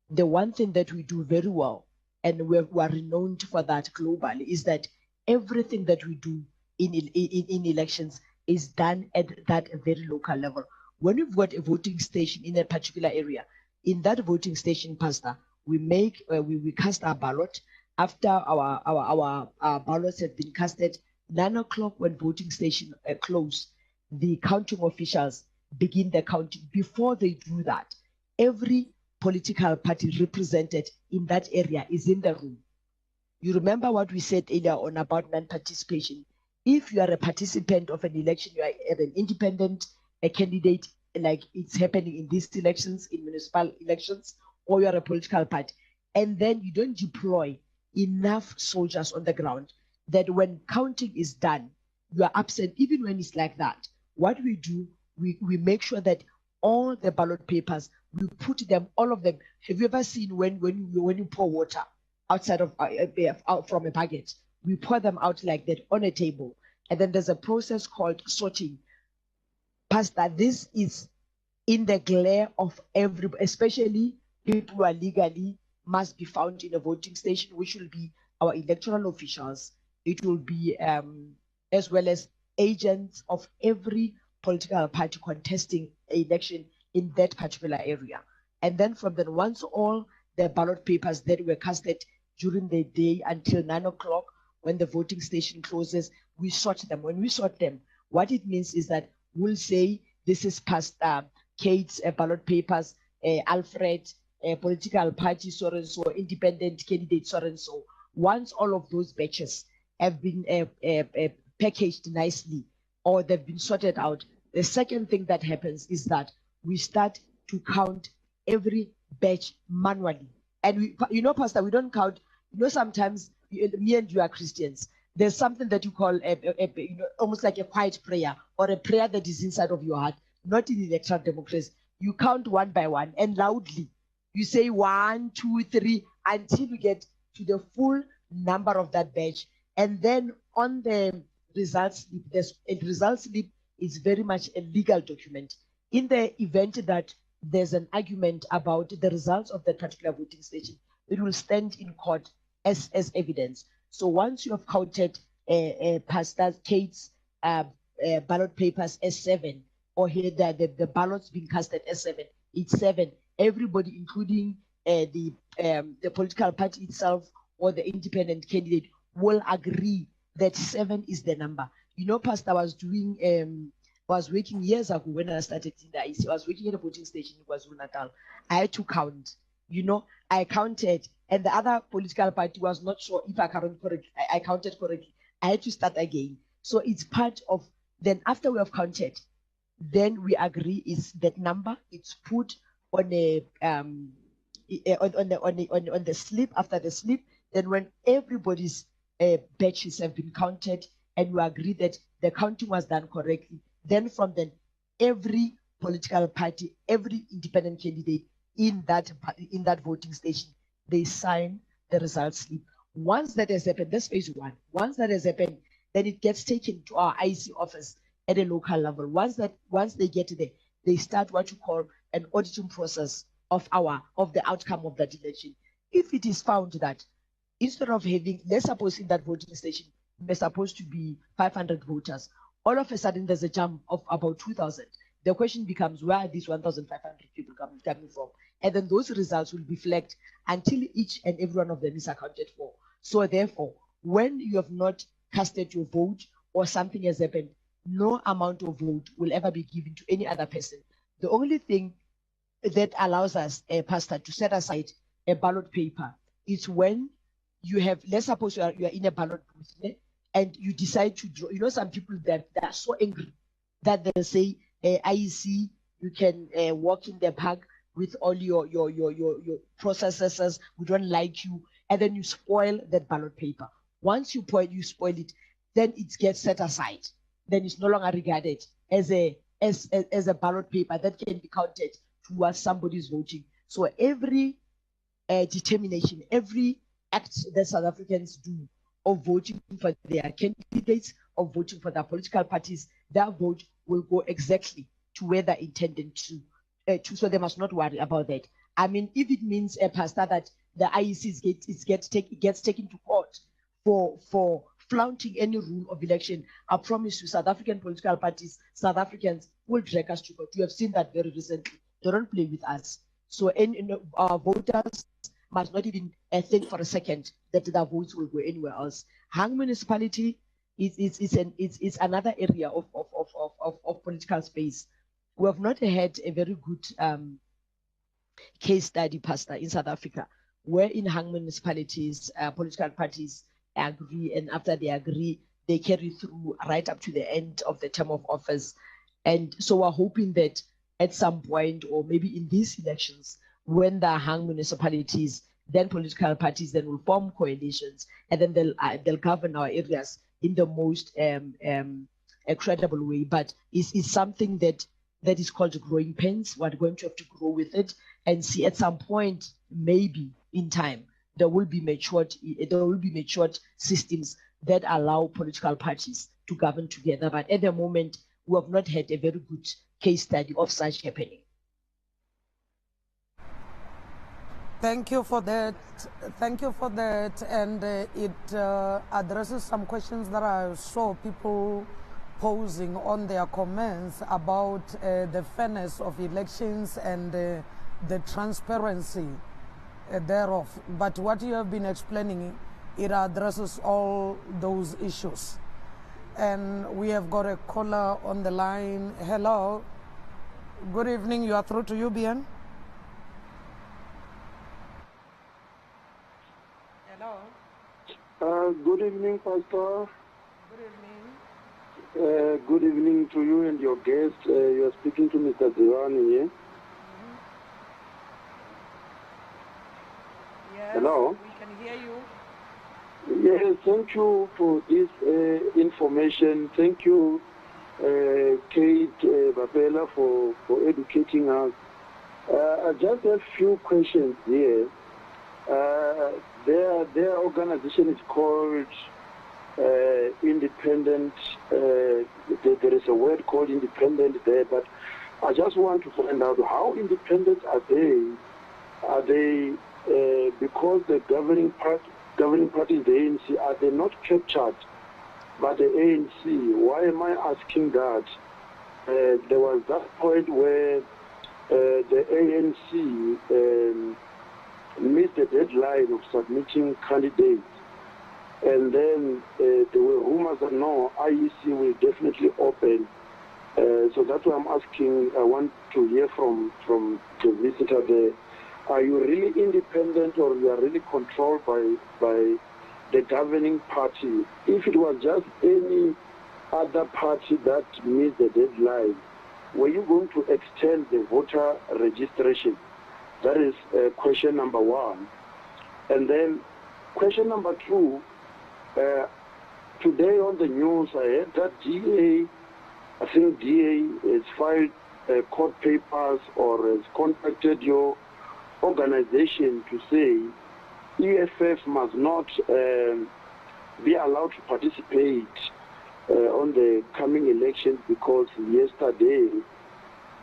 The one thing that we do very well, and we are renowned for that globally, is that everything that we do in elections is done at that very local level. When we've got a voting station in a particular area, in that voting station, Pastor, we cast our ballot. After our ballots have been casted, 9 o'clock when voting station close, the counting officials begin the counting. Before they do that, every political party represented in that area is in the room. You remember what we said earlier on about non-participation. If you are a participant of an election, you are an independent candidate, like it's happening in these elections, in municipal elections, or you are a political party, and then you don't deploy enough soldiers on the ground, that when counting is done, you are absent. Even when it's like that, what we do, we make sure that all the ballot papers, we put them, all of them. Have you ever seen when you pour water outside of out from a bucket? We pour them out like that on a table, and then there's a process called sorting. Pastor, this is in the glare of everybody, especially people who are legally must be found in a voting station, which will be our electoral officials. It will be as well as agents of every political party contesting an election in that particular area. And then from then, once all the ballot papers that were casted during the day until 9 o'clock, when the voting station closes, we sort them. When we sort them, what it means is that we'll say, this is Pastor Kate's ballot papers, Alfred, political party so and so, independent candidate so and so. Once all of those batches have been packaged nicely, or they've been sorted out, the second thing that happens is that we start to count every batch manually. And Pastor, we don't count. Sometimes me and you are Christians. There's something that you call almost like a quiet prayer, or a prayer that is inside of your heart. Not in electoral democracy. You count one by one and loudly. You say 1, 2, 3 until you get to the full number of that batch. And then on the results slip, a results slip is very much a legal document. In the event that there's an argument about the results of that particular voting station, it will stand in court as evidence. So once you have counted Pastor Kate's ballot papers as 7, or here the ballots being casted as 7, it's 7. Everybody, including the political party itself or the independent candidate, will agree that 7 is the number. Pastor was working years ago when I started in the IC. I was working at a voting station in KwaZulu-Natal. I had to count I counted, and the other political party was not sure if I counted correctly. I counted correctly. I had to start again. So it's part of, then after we have counted, then we agree is that number, it's put on a on the slip. After the slip, then when everybody's batches have been counted and we agree that the counting was done correctly, then from then every political party, every independent candidate in that voting station, they sign the results slip. Once that has happened, that's phase one. Once that has happened, then it gets taken to our IC office at a local level. Once they get there, they start what you call an auditing process of the outcome of that election. If it is found that instead of having, let's suppose in that voting station, there's supposed to be 500 voters, all of a sudden there's a jump of about 2,000. The question becomes, where are these 1,500 people coming from? And then those results will be flagged until each and every one of them is accounted for. So therefore, when you have not casted your vote or something has happened, no amount of vote will ever be given to any other person. The only thing that allows us, Pastor, to set aside a ballot paper is when you have, let's suppose you are in a ballot booth and you decide to draw. Some people that are so angry that they say, IEC, you can walk in the park with all your processors, we don't like you, and then you spoil that ballot paper. Once you spoil it, then it gets set aside. Then it's no longer regarded as a ballot paper that can be counted towards somebody's voting. So every determination, every act that South Africans do of voting for their candidates, of voting for their political parties, their vote will go exactly to where they're intended to. So they must not worry about that. I mean, if it means, Pastor, that the IEC gets taken to court for flaunting any rule of election, I promise you, South African political parties, South Africans will drag us to court. You have seen that very recently. They don't play with us. So our voters must not even think for a second that their votes will go anywhere else. Hang municipality is another area of political space. We have not had a very good case study, Pastor, in South Africa, where in hang municipalities, political parties agree, and after they agree, they carry through right up to the end of the term of office. And so we're hoping that at some point, or maybe in these elections, when there are hung municipalities, then political parties then will form coalitions, and then they'll govern our areas in the most credible way. But it's something that is called growing pains. We're going to have to grow with it and see at some point, maybe in time, there will be matured systems that allow political parties to govern together. But at the moment, we have not had a very good case study of such happening. Thank you for that. Thank you for that. And it addresses some questions that I saw people posing on their comments about the fairness of elections and the transparency thereof. But what you have been explaining, it addresses all those issues. And we have got a caller on the line. Hello. Good evening. You are through to UBN. Hello. Good evening, Pastor. Good evening. Good evening to you and your guest. You are speaking to Mr. Ziwani here. Yes, hello. We can hear you. Yes, thank you for this information. Thank you, Kate Bapela, for educating us. I just have a few questions here. Their organization is called Independent. There is a word called independent there, but I just want to find out how independent are they? Are they because the governing party is the ANC? Are they not captured by the ANC? Why am I asking that? There was that point where the ANC missed the deadline of submitting candidates, and then there were rumors that no, IEC will definitely open. So that's why I'm asking. I want to hear from the visitor there. are you really independent or you are really controlled by the governing party? If it was just any other party that missed the deadline, were you going to extend the voter registration? That is question number one. And then question number two, today on the news I heard that I think DA has filed court papers or has contacted your organization to say EFF must not be allowed to participate on the coming elections because yesterday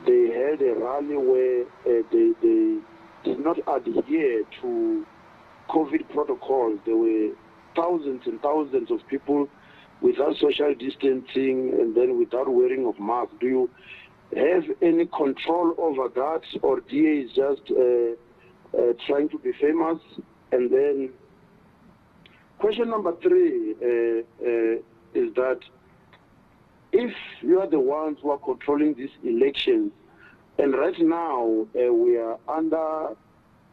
they held a rally where they did not adhere to COVID protocols. There were thousands and thousands of people without social distancing and then without wearing of masks. Do you have any control over that, or DA is just trying to be famous? And then question number three is that if you are the ones who are controlling these elections, and right now we are under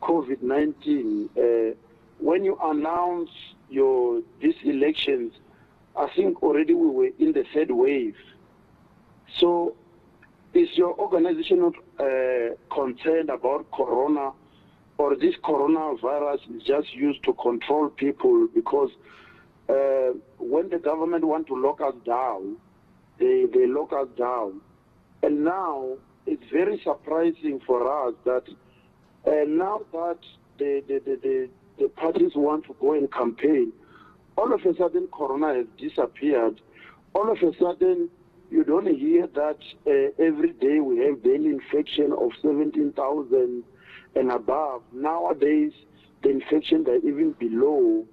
COVID-19, when you announce these elections, I think already we were in the third wave. So is your organization not concerned about corona, or this coronavirus is just used to control people? Because when the government want to lock us down, they lock us down. And now it's very surprising for us that now that the parties want to go and campaign, all of a sudden corona has disappeared. All of a sudden you don't hear that every day we have daily infection of 17,000 and above. Nowadays the infections are even below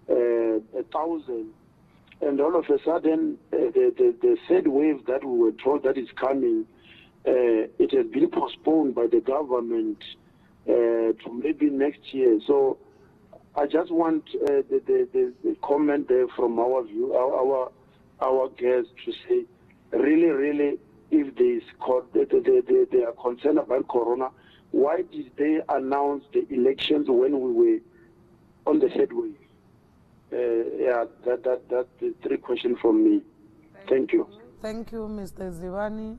1,000. And all of a sudden, the third wave that we were told that is coming, it has been postponed by the government to maybe next year. So I just want the comment there from our view, our guests, to say, really, if they are concerned about corona, why did they announce the elections when we were on the third wave? That's the three questions from me. Thank you. Thank you, Mr. Zivani.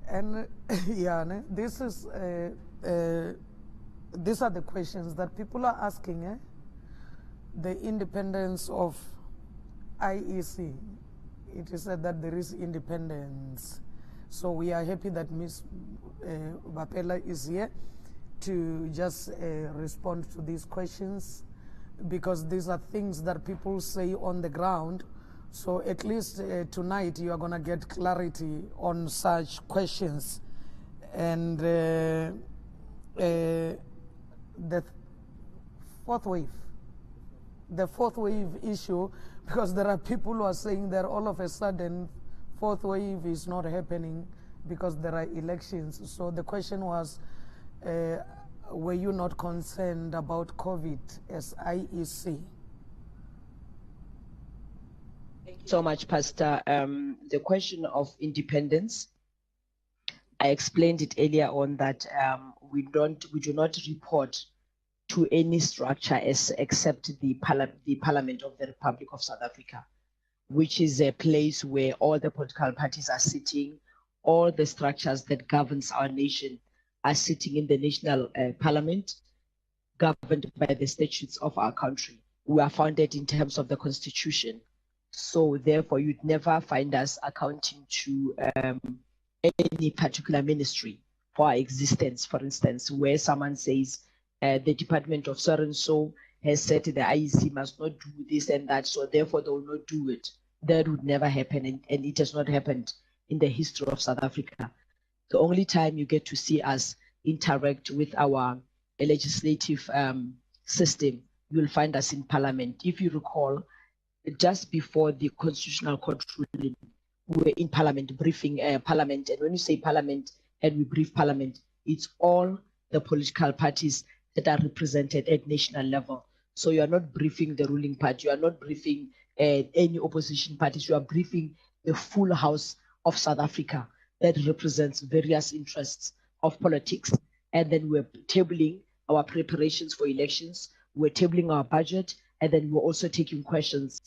And these are the questions that people are asking. The independence of IEC. It is said that there is independence. So we are happy that Ms. Bapela is here to just respond to these questions, because these are things that people say on the ground. So at least tonight you are going to get clarity on such questions. And the fourth wave issue, because there are people who are saying that all of a sudden fourth wave is not happening because there are elections. So the question was, were you not concerned about COVID as IEC? Thank you so much, Pastor. The question of independence, I explained it earlier on that we do not report to any structure except the Parliament of the Republic of South Africa, which is a place where all the political parties are sitting, all the structures that governs our nation are sitting in the national parliament, governed by the statutes of our country. We are founded in terms of the constitution. So therefore, you'd never find us accounting to any particular ministry for our existence. For instance, where someone says the Department of so-and-so has said the IEC must not do this and that, so therefore they will not do it. That would never happen, and it has not happened in the history of South Africa. The only time you get to see us interact with our legislative system, you'll find us in Parliament. If you recall, just before the Constitutional Court ruling, we were in Parliament briefing Parliament. And when you say Parliament and we brief Parliament, it's all the political parties that are represented at national level. So you are not briefing the ruling party, you are not briefing any opposition parties, you are briefing the full House of South Africa that represents various interests of politics. And then we're tabling our preparations for elections. We're tabling our budget, and then we're also taking questions.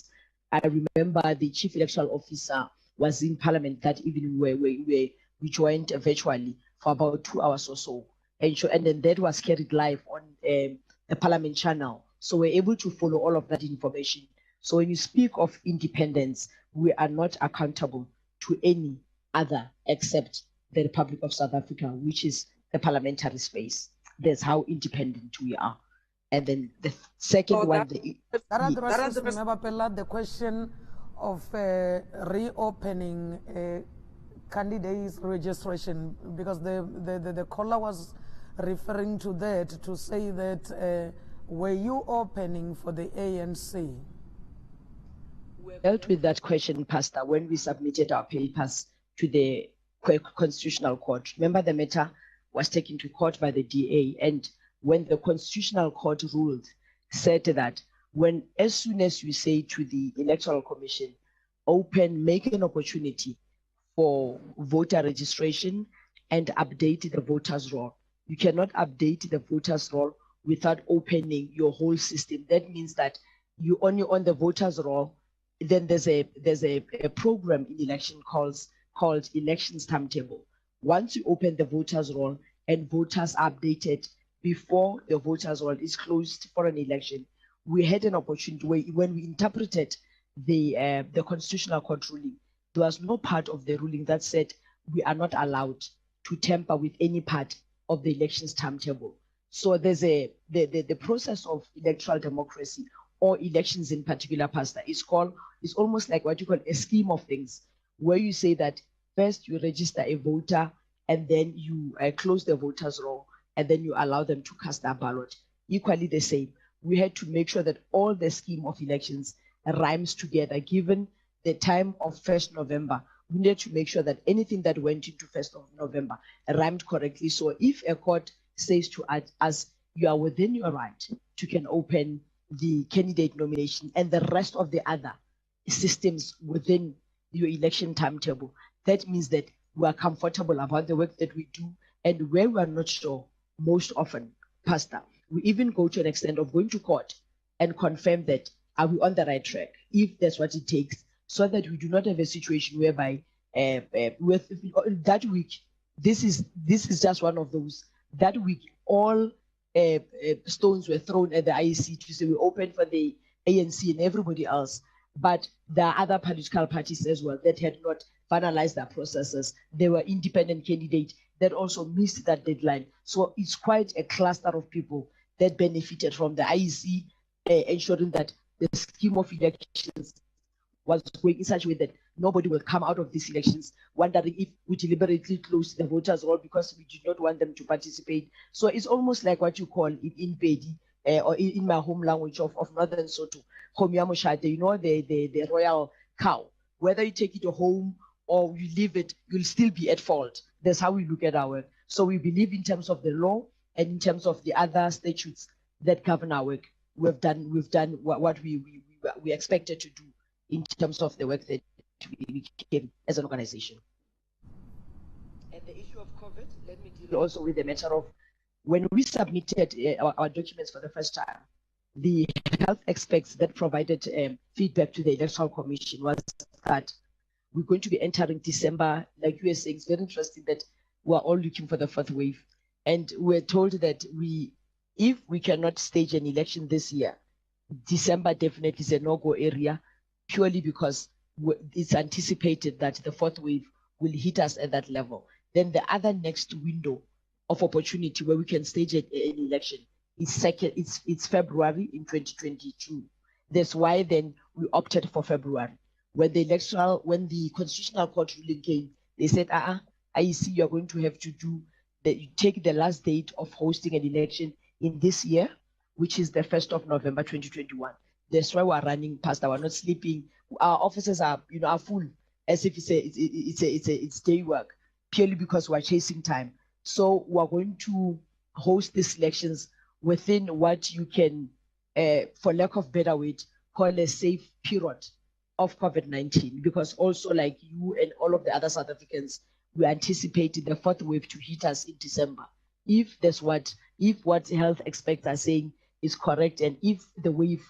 I remember the chief electoral officer was in parliament that evening where we joined virtually for about 2 hours or so. And then that was carried live on the parliament channel. So we're able to follow all of that information. So when you speak of independence, we are not accountable to any other except the Republic of South Africa, which is the parliamentary space. That's how independent we are. And then the second one, that addresses Mme Bapela the question of reopening candidates registration, because the caller was referring to that to say that were you opening for the ANC? We dealt with that question, Pastor, when we submitted our papers to the Constitutional Court. Remember, the matter was taken to court by the DA, and when the Constitutional Court ruled, said that as soon as you say to the Electoral Commission, make an opportunity for voter registration and update the voters' roll. You cannot update the voters' roll without opening your whole system. That means that you only on the voters' roll. Then there's a program in election called elections timetable. Once you open the voters' roll and voters are updated before the voters' roll is closed for an election, we had an opportunity where when we interpreted the Constitutional Court ruling, there was no part of the ruling that said we are not allowed to tamper with any part of the elections timetable. So there's the process of electoral democracy, or elections in particular, Pastor, is almost like what you call a scheme of things, where you say that first you register a voter, and then you close the voters' roll, and then you allow them to cast their ballot. Equally the same, we had to make sure that all the scheme of elections rhymes together. Given the time of 1st November, we need to make sure that anything that went into 1st of November rhymed correctly. So if a court says to us, you are within your right, you can open the candidate nomination and the rest of the other systems within your election timetable, that means that we are comfortable about the work that we do. And where we are not sure, most often, Pastor, we even go to an extent of going to court and confirm that are we on the right track, if that's what it takes, so that we do not have a situation whereby with that week, this is just one of those. That week, all stones were thrown at the IEC to say we open for the ANC and everybody else. But there are other political parties as well that had not finalized their processes. There were independent candidates that also missed that deadline. So it's quite a cluster of people that benefited from the IEC ensuring that the scheme of elections was going in such a way that nobody will come out of these elections wondering if we deliberately closed the voters roll because we did not want them to participate. So it's almost like what you call in Pedi, or in my home language of Northern Soto, you know, the royal cow. Whether you take it home or you leave it, you'll still be at fault. That's how we look at our work. So we believe in terms of the law and in terms of the other statutes that govern our work. We've done what we expected to do in terms of the work that we carry as an organization. And the issue of COVID, let me deal also with the matter of when we submitted our documents for the first time, the health experts that provided feedback to the Electoral Commission was that we're going to be entering December, like you were saying. It's very interesting that we're all looking for the fourth wave. And we're told that if we cannot stage an election this year, December definitely is a no-go area, purely because it's anticipated that the fourth wave will hit us at that level. Then the other next window of opportunity where we can stage an election is it's February in 2022. That's why then we opted for February. When the Constitutional Court ruling came, they said, IEC, you're going to have to you take the last date of hosting an election in this year, which is the 1st of November 2021. That's why we're running past. We're not sleeping. Our offices are full, as if it's day work, purely because we're chasing time. So we're going to host these elections within what you can, for lack of better word, call a safe period of COVID-19, because also like you and all of the other South Africans, we anticipated the fourth wave to hit us in December. if what health experts are saying is correct, and if the wave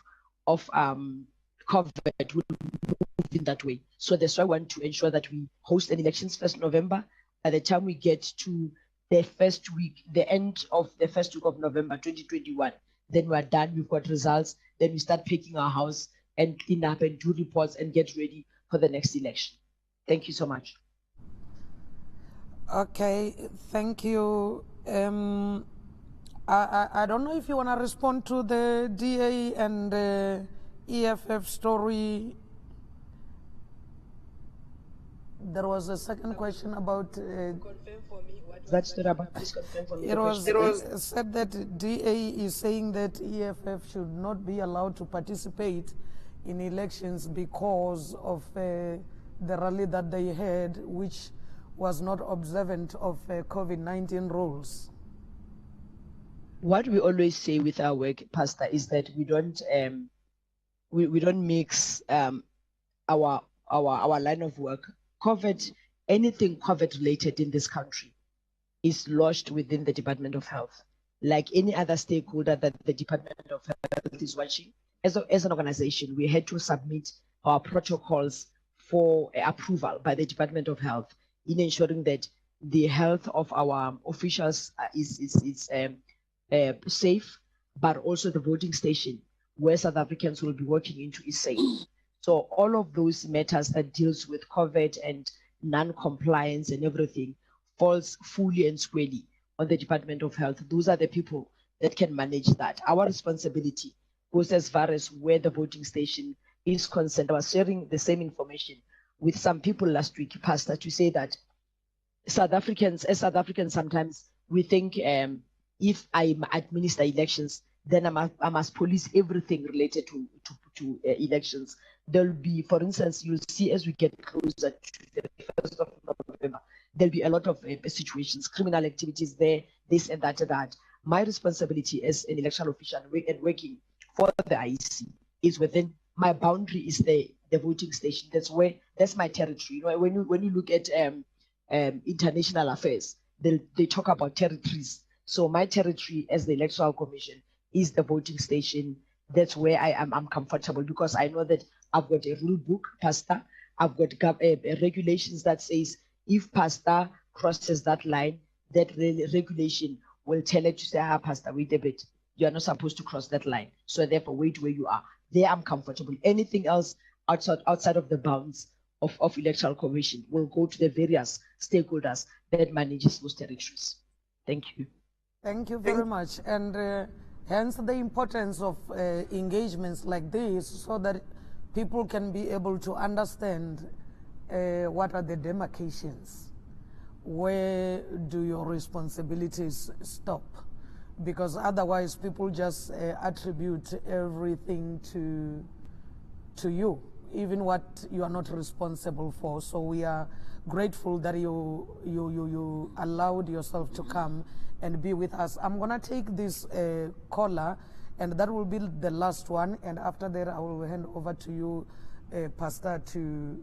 of COVID will move in that way. So that's why I want to ensure that we host an elections 1st November. By the time we get to the first week, the end of the first week of November 2021, then we're done, we've got results, then we start picking our house and clean up and do reports and get ready for the next election. Thank you so much. Okay, thank you. I don't know if you want to respond to the DA and EFF story. There was a second question about. Confirm for me what that story about. Please confirm for me. It was said that DA is saying that EFF should not be allowed to participate in elections because of the rally that they had, which was not observant of COVID-19 rules. What we always say with our work, Pastor, is that we don't mix our line of work. COVID, anything COVID related in this country is lodged within the Department of Health, like any other stakeholder that the Department of Health is watching. As an organization, we had to submit our protocols for approval by the Department of Health in ensuring that the health of our officials is safe, but also the voting station where South Africans will be working into is safe. So all of those matters that deals with COVID and non-compliance and everything falls fully and squarely on the Department of Health. Those are the people that can manage that. Our responsibility goes as far as where the voting station is concerned. I was sharing the same information with some people last week, Pastor, to say that as South Africans, sometimes we think if I administer elections, then I must police everything related to elections. There'll be, for instance, you'll see as we get closer to the 1st of November, there'll be a lot of situations, criminal activities there, this and that. My responsibility as an electoral official and working for the IEC is within my boundary is the voting station. That's my territory. You know, when you look at international affairs, they talk about territories. So my territory as the Electoral Commission is the voting station. That's where I'm comfortable, because I know that I've got a rule book, Pastor. I've got regulations that says if Pastor crosses that line, that regulation will tell it to say, Pastor, wait a bit, you are not supposed to cross that line. So therefore, wait where you are. There I'm comfortable. Anything else outside of the bounds of Electoral Commission will go to the various stakeholders that manages those territories. Thank you. Thank you very much. And hence the importance of engagements like this, so that people can be able to understand what are the demarcations. Where do your responsibilities stop? Because otherwise people just attribute everything to you, even what you are not responsible for. So we are grateful that you allowed yourself to come and be with us. I'm gonna take this caller, and that will be the last one. And after that, I will hand over to you, Pastor, to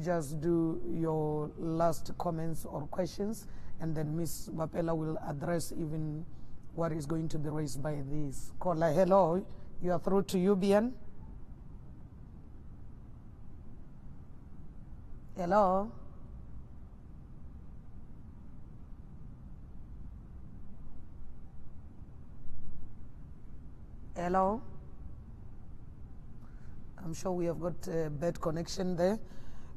just do your last comments or questions, and then Ms. Bapela will address even what is going to be raised by this caller. Hello, you are through to UBN. Hello. Hello. I'm sure we have got a bad connection there.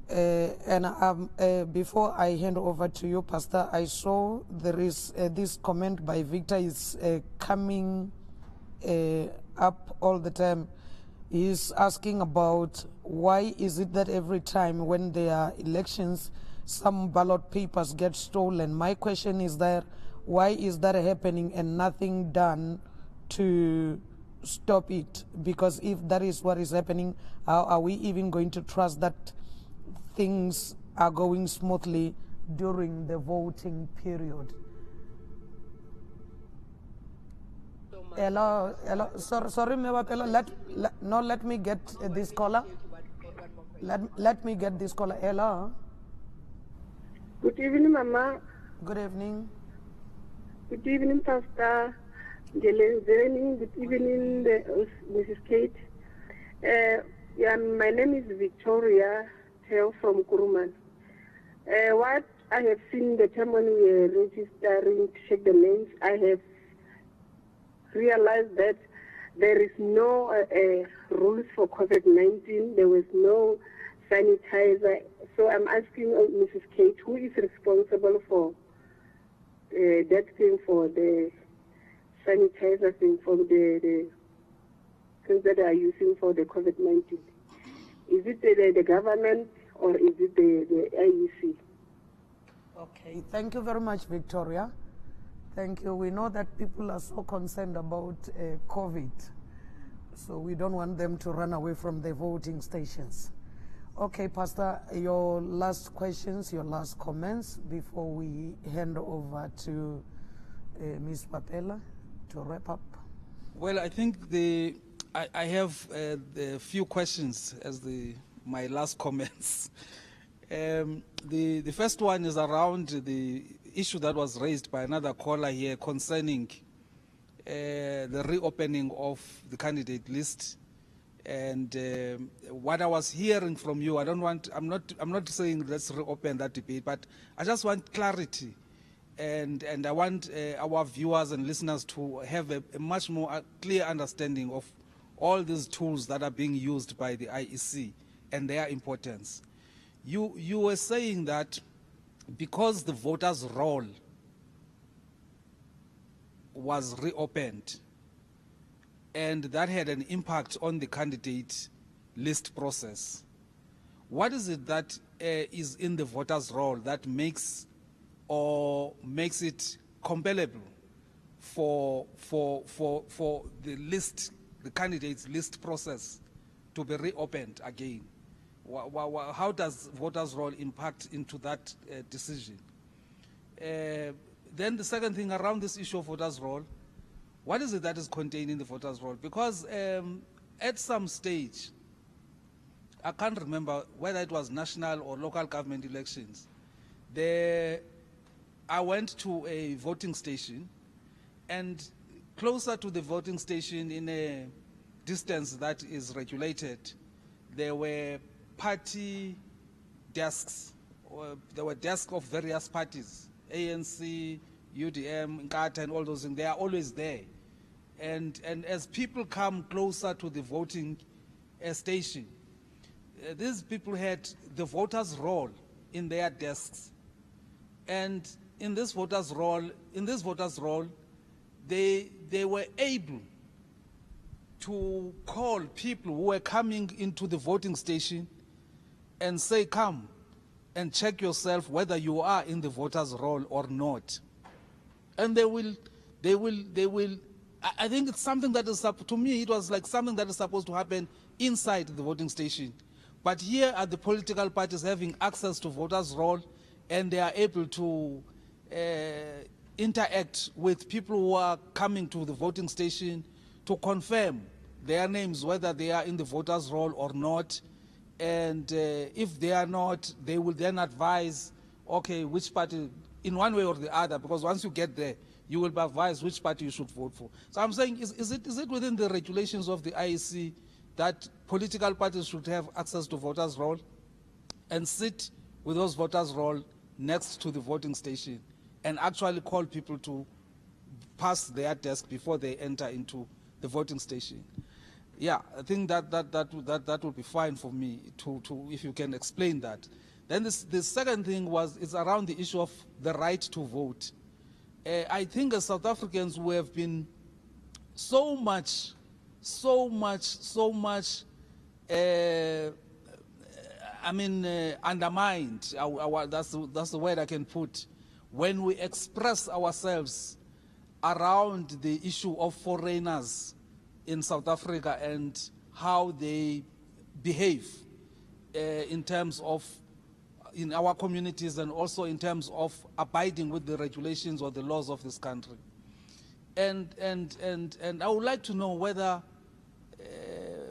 And before I hand over to you, Pastor, I saw there is this comment by Victor is coming up all the time. He's asking about why is it that every time when there are elections, some ballot papers get stolen. My question is that why is that happening and nothing done to stop it? Because if that is what is happening, how are we even going to trust that things are going smoothly during the voting period? Hello. Sorry, Mme Bapela. Let me get this caller. Let me get this caller. Hello. Good evening, Mama. Good evening. Good evening, Pastor. Good evening, Mrs. Kate. Yeah, my name is Victoria Teo from Kuruman. What I have seen the time when we were registering to check the names, I have realized that there is no rules for COVID-19. There was no sanitizer. So I'm asking Mrs. Kate, who is responsible for that thing, for the sanitizer thing, for the things that they are using for the COVID-19? Is it the government or is it the IEC? Okay, thank you very much, Victoria. Thank you. We know that people are so concerned about COVID, so we don't want them to run away from the voting stations. Okay, Pastor, your last questions, your last comments before we hand over to Ms. Bapela to wrap up. Well, I think I have the few questions as my last comments. The first one is around the issue that was raised by another caller here concerning the reopening of the candidate list. And what I was hearing from you, I'm not saying let's reopen that debate, but I just want clarity, and I want our viewers and listeners to have a much more clear understanding of all these tools that are being used by the IEC and their importance. You were saying that because the voters' roll was reopened, and that had an impact on the candidate list process. What is it that is in the voters' roll that makes it compellable for the candidate's list process to be reopened again? How does voters' roll impact into that decision? Then the second thing around this issue of voters' roll, what is it that is contained in the voters' roll? Because at some stage, I can't remember whether it was national or local government elections, I went to a voting station, and closer to the voting station, in a distance that is regulated, there were party desks. There were desks of various parties, ANC, UDM, Nkatha, and all those things. They are always there. And as people come closer to the voting station, these people had the voters' roll in their desks. And in this voters' roll, they were able to call people who were coming into the voting station and say, come and check yourself whether you are in the voters' roll or not. And they will, I think it's something that is, to me, it was like something that is supposed to happen inside the voting station. But here are the political parties having access to voters' roll, and they are able to interact with people who are coming to the voting station to confirm their names, whether they are in the voters' roll or not. And if they are not, they will then advise, okay, which party, in one way or the other, because once you get there, you will be advised which party you should vote for. So I'm saying, is it within the regulations of the IEC that political parties should have access to voters' roll and sit with those voters' roll next to the voting station and actually call people to pass their desk before they enter into the voting station? Yeah, I think that would be fine for me to if you can explain that. Then the second thing is around the issue of the right to vote. I think as South Africans, we have been so much undermined. That's the word I can put, when we express ourselves around the issue of foreigners in South Africa and how they behave in terms of in our communities, and also in terms of abiding with the regulations or the laws of this country. And I would like to know whether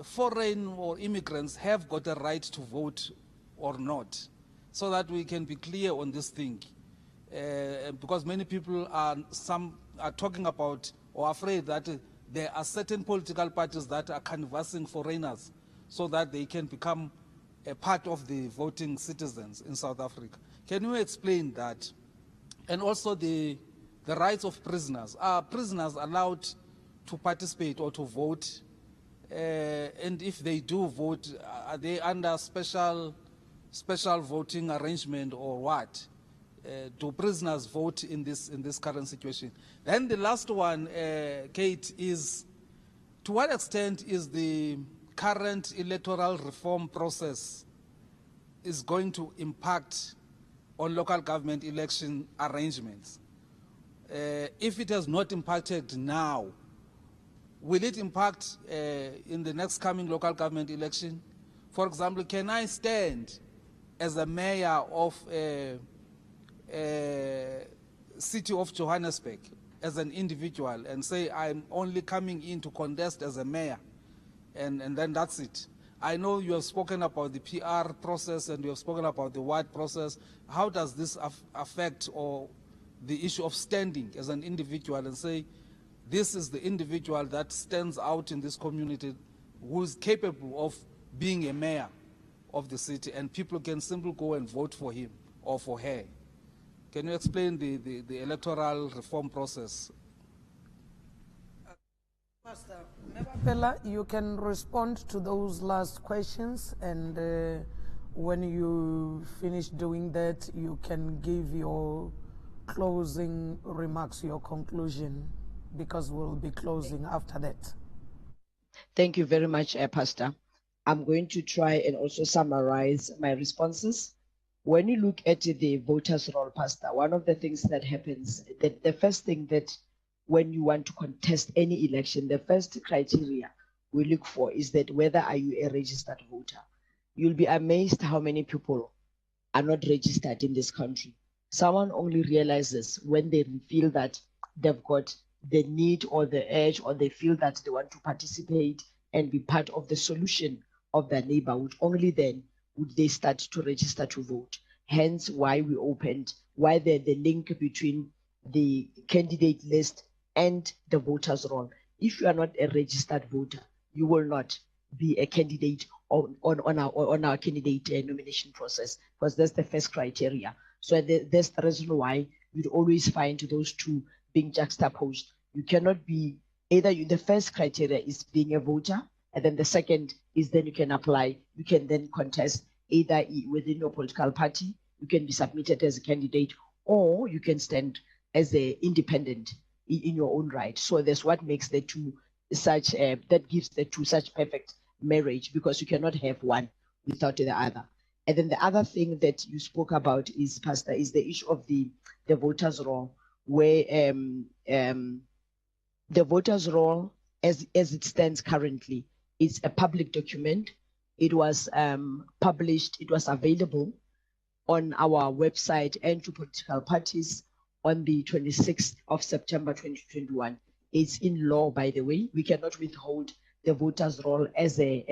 foreign or immigrants have got a right to vote or not, so that we can be clear on this thing. Because many people some are talking about or afraid that there are certain political parties that are canvassing foreigners so that they can become a part of the voting citizens in South Africa. Can you explain that? And also the rights of prisoners. Are prisoners allowed to participate or to vote? And if they do vote, are they under special voting arrangement or what? Do prisoners vote in this current situation? Then the last one, Kate, is to what extent is the current electoral reform process is going to impact on local government election arrangements? If it has not impacted now, will it impact in the next coming local government election? For example, can I stand as a mayor of city of Johannesburg as an individual and say I'm only coming in to contest as a mayor, and then that's it? I know you have spoken about the PR process and you have spoken about the ward process. How does this affect or the issue of standing as an individual and say this is the individual that stands out in this community who is capable of being a mayor of the city, and people can simply go and vote for him or for her? Can you explain the electoral reform process? Pastor Mme Bapela, you can respond to those last questions, and when you finish doing that, you can give your closing remarks, your conclusion, because we'll be closing after that. Thank you very much, Pastor. I'm going to try and also summarize my responses. When you look at the voters' roll, Pastor, one of the things that happens, the first thing that when you want to contest any election, the first criteria we look for is that whether are you a registered voter. You'll be amazed how many people are not registered in this country. Someone only realizes when they feel that they've got the need or the urge, or they feel that they want to participate and be part of the solution of their neighborhood. Only then would they start to register to vote. Hence why we opened, why the link between the candidate list and the voters roll. If you are not a registered voter, you will not be a candidate on our candidate nomination process, because that's the first criteria. So that's the reason why you'd always find those two being juxtaposed. You cannot be either the first criteria is being a voter, and then the second is then you can apply, you can then contest either within your political party, you can be submitted as a candidate, or you can stand as an independent in your own right. So that's what makes the two such, that gives the two such perfect marriage, because you cannot have one without the other. And then the other thing that you spoke about is, Pastor, is the issue of the voters' roll, where the voters' roll, as it stands currently, is a public document. It was published, it was available on our website and to political parties on the 26th of September 2021. It's in law, by the way. We cannot withhold the voters' roll as a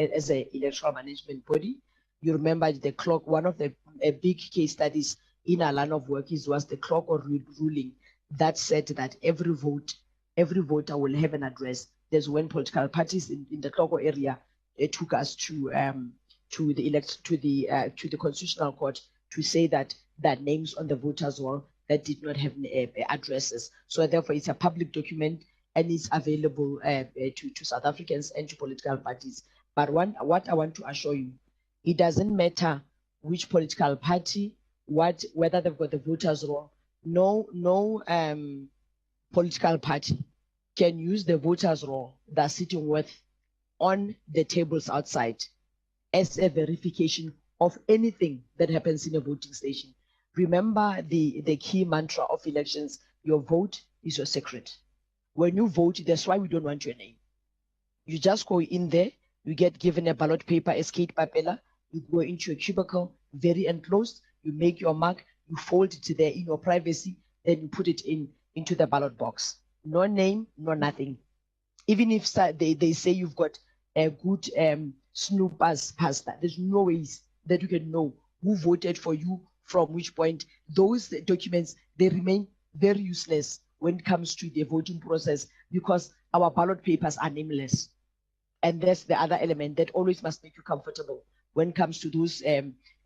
electoral management body. You remember the clock, one of the big case studies in our line of work was the clock or ruling that said that every voter will have an address. There's when political parties in the Cloco area took us to the Constitutional Court to say that names on the voters roll that did not have addresses. So therefore, it's a public document and it's available to South Africans and to political parties. But what I want to assure you, it doesn't matter which political party, whether they've got the voters roll. No political party can use the voters roll that's sitting with on the tables outside as a verification of anything that happens in a voting station. Remember the key mantra of elections: your vote is your secret. When you vote, that's why we don't want your name. You just go in there, you get given a ballot paper as Kate Bapela, you go into a cubicle, very enclosed, you make your mark, you fold it there in your privacy, then you put it into the ballot box. No name, no nothing. Even if they say you've got a good snoopers, Pastor, there's no ways that you can know who voted for you from which point. Those documents, they remain very useless when it comes to the voting process, because our ballot papers are nameless. And that's the other element that always must make you comfortable when it comes to those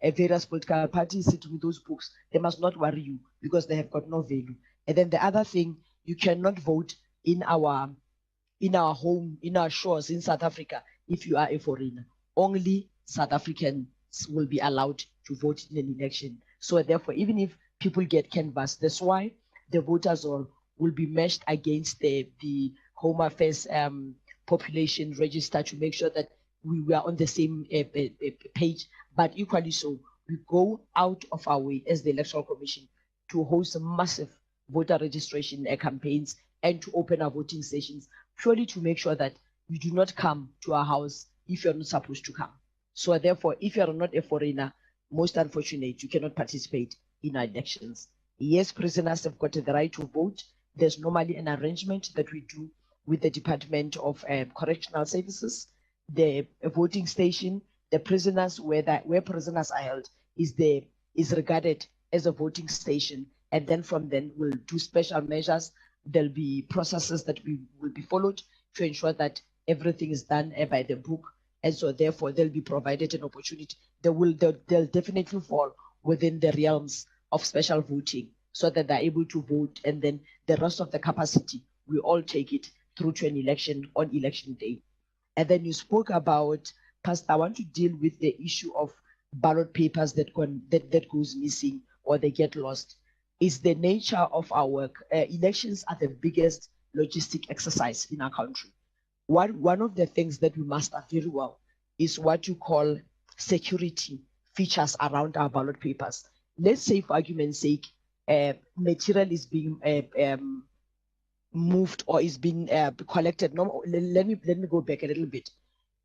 various political parties sitting with those books. They must not worry you because they have got no value. And then the other thing, you cannot vote in our home, in our shores in South Africa if you are a foreigner. Only South Africans will be allowed to vote in an election. So therefore, even if people get canvassed, that's why the voters all will be matched against the Home Affairs population register to make sure that we are on the same page. But equally so, we go out of our way as the Electoral Commission to host massive voter registration campaigns and to open our voting stations, purely to make sure that you do not come to our house if you're not supposed to come. So therefore, if you're not a foreigner, most unfortunate, you cannot participate in our elections. Yes, prisoners have got the right to vote. There's normally an arrangement that we do with the Department of Correctional Services. The voting station, the prisoners, where prisoners are held, is regarded as a voting station. And then from then, we'll do special measures. There'll be processes that will be followed to ensure that everything is done by the book. And so therefore, they'll be provided an opportunity. They'll definitely fall within the realms of special voting so that they're able to vote. And then the rest of the capacity, we all take it through to an election on election day. And then you spoke about, Pastor, I want to deal with the issue of ballot papers that goes missing or they get lost. Is the nature of our work. Elections are the biggest logistic exercise in our country. One of the things that we master very well is what you call security features around our ballot papers. Let's say, for argument's sake, material is being moved or is being collected. No, let me go back a little bit.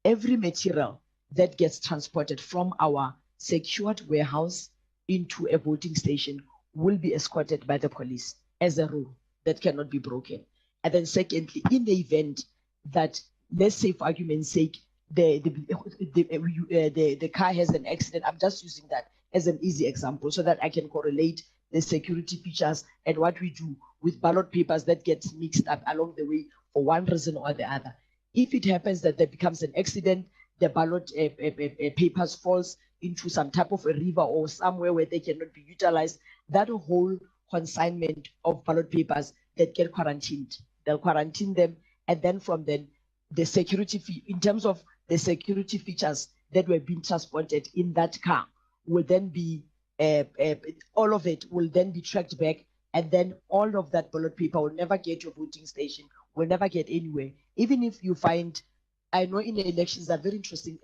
Every material that gets transported from our secured warehouse into a voting station will be escorted by the police as a rule that cannot be broken. And then secondly, in the event that, let's say for argument's sake, the car has an accident, I'm just using that as an easy example so that I can correlate the security features and what we do with ballot papers that gets mixed up along the way for one reason or the other. If it happens that there becomes an accident, the ballot papers falls into some type of a river or somewhere where they cannot be utilized, that whole consignment of ballot papers that get quarantined, they'll quarantine them, and then from then, the security fee, in terms of the security features that were being transported in that car, will then be, all of it will then be tracked back, and then all of that ballot paper will never get to a voting station, will never get anywhere. Even if you find, I know in the elections, are very interesting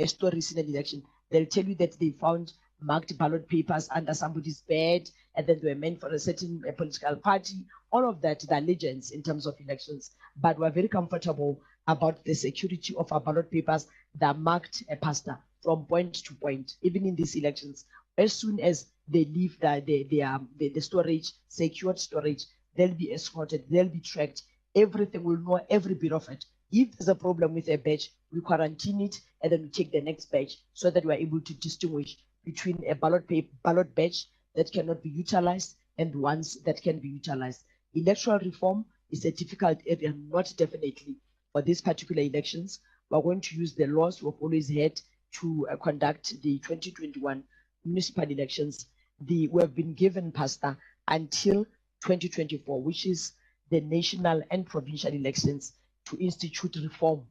stories in an election. They'll tell you that they found marked ballot papers under somebody's bed, and then they were meant for a certain political party. All of that, they're legends in terms of elections. But we're very comfortable about the security of our ballot papers that are marked a pastor from point to point, even in these elections. As soon as they leave the storage, secured storage, they'll be escorted, they'll be tracked. Everything will know every bit of it. If there's a problem with a batch, we quarantine it and then we take the next batch so that we're able to distinguish between a ballot batch that cannot be utilized and ones that can be utilized. Electoral reform is a difficult area, not definitely for these particular elections. We're going to use the laws we've always had to conduct the 2021 municipal elections. We have been given, Pastor, until 2024, which is the national and provincial elections, to institute reform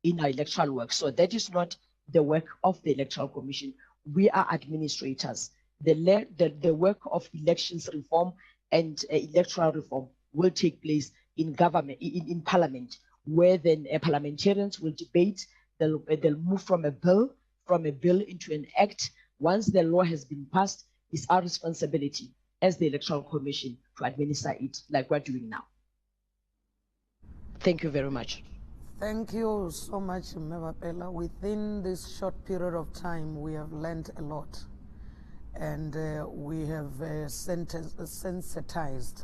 in our electoral work. So that is not the work of the Electoral Commission. We are administrators. The work of elections reform and electoral reform will take place in government, in parliament, where then parliamentarians will debate. They'll move from a bill into an act. Once the law has been passed, it's our responsibility as the Electoral Commission to administer it like we're doing now. Thank you very much. Thank you so much, Mme Bapela. Within this short period of time, we have learned a lot, and we have sensitized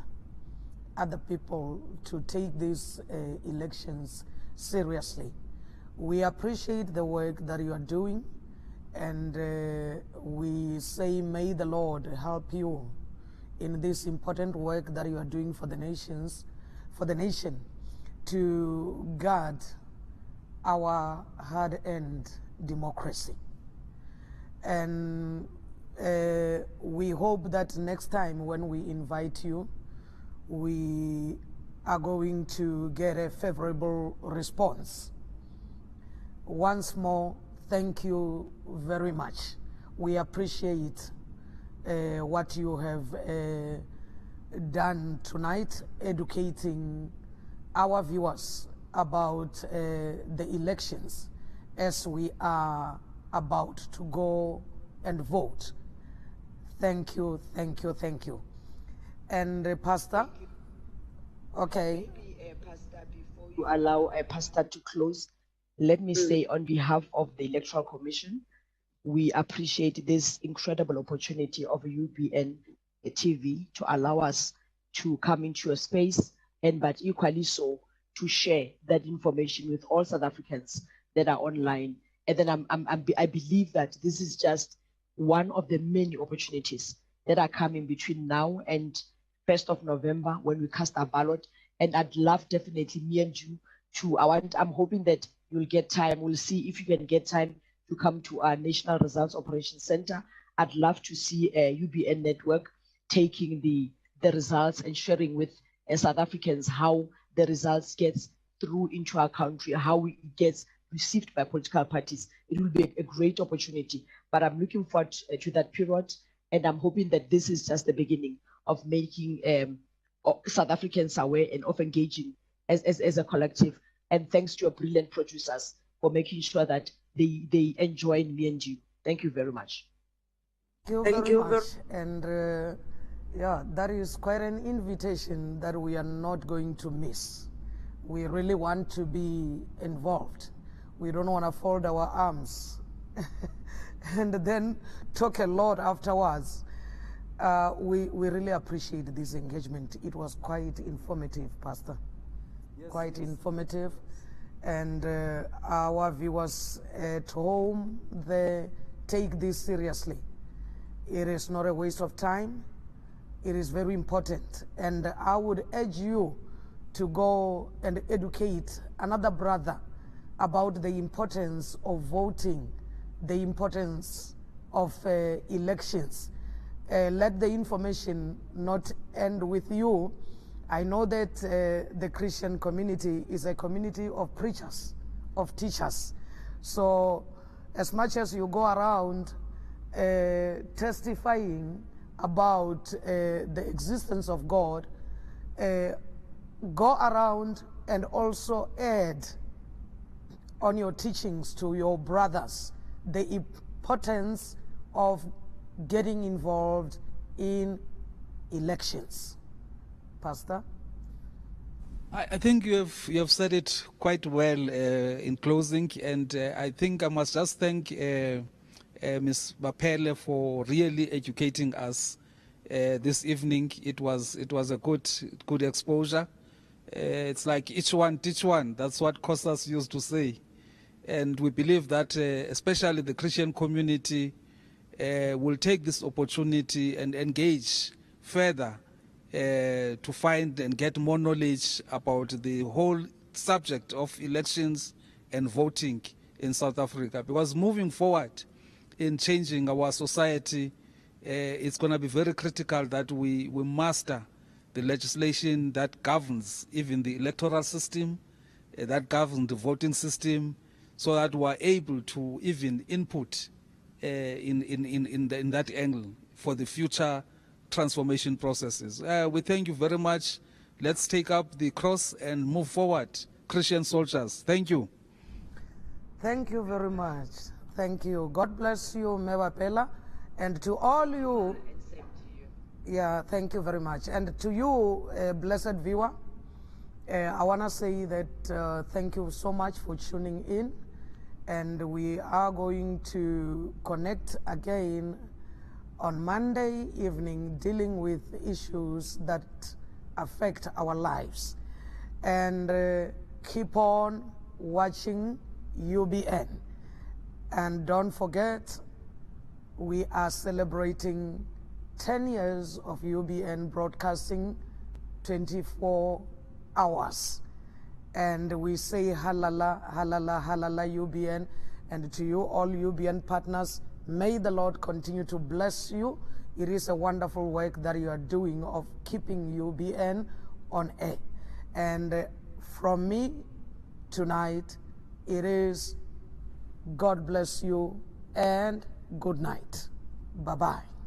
other people to take these elections seriously. We appreciate the work that you are doing, and we say, may the Lord help you in this important work that you are doing for the nation, to guard our hard-earned democracy. And we hope that next time when we invite you, we are going to get a favorable response. Once more, thank you very much. We appreciate what you have done tonight, educating our viewers about the elections as we are about to go and vote. Thank you, thank you, thank you. And Pastor? Okay. Maybe, Pastor, before you allow a Pastor to close, let me say on behalf of the Electoral Commission, we appreciate this incredible opportunity of UBN TV to allow us to come into a space, and but equally so to share that information with all South Africans that are online. And then I believe that this is just one of the many opportunities that are coming between now and 1st of November when we cast our ballot. And I'd love definitely me and you to, I'm hoping that you'll get time. We'll see if you can get time to come to our National Results Operations Center. I'd love to see a UBN network taking the results and sharing with South Africans how the results gets through into our country, how it gets received by political parties. It will be a great opportunity, but I'm looking forward to that period, and I'm hoping that this is just the beginning of making South Africans aware and of engaging as a collective. And thanks to your brilliant producers for making sure that they enjoy me and you. Thank you very much. Thank you very much. And yeah, that is quite an invitation that we are not going to miss. We really want to be involved. We don't want to fold our arms and then talk a lot afterwards. We really appreciate this engagement. It was quite informative, Pastor. Yes, quite informative. And our viewers at home, they take this seriously. It is not a waste of time. It is very important. And I would urge you to go and educate another brother about the importance of voting, the importance of elections. Let the information not end with you. I know that the Christian community is a community of preachers, of teachers. So as much as you go around testifying about the existence of God, go around and also add on your teachings to your brothers the importance of getting involved in elections. Pastor? I think you have said it quite well in closing, and I think I must just thank Ms. Bapela for really educating us this evening. It was a good exposure. It's like each one teach one. That's what Costas used to say, and we believe that especially the Christian community will take this opportunity and engage further to find and get more knowledge about the whole subject of elections and voting in South Africa. Because moving forward in changing our society, it's going to be very critical that we master the legislation that governs even the electoral system, that governs the voting system, so that we are able to even input in that angle for the future transformation processes. We thank you very much. Let's take up the cross and move forward. Christian soldiers, thank you. Thank you very much. Thank you. God bless you, Mme Bapela, and to all you. Yeah, thank you very much. And to you, blessed viewer, I want to say that thank you so much for tuning in. And we are going to connect again on Monday evening, dealing with issues that affect our lives. And keep on watching UBN. And don't forget, we are celebrating 10 years of UBN broadcasting 24 hours. And we say halala, halala, halala UBN. And to you all UBN partners, may the Lord continue to bless you. It is a wonderful work that you are doing of keeping UBN on air. And from me tonight, it is God bless you and good night. Bye-bye.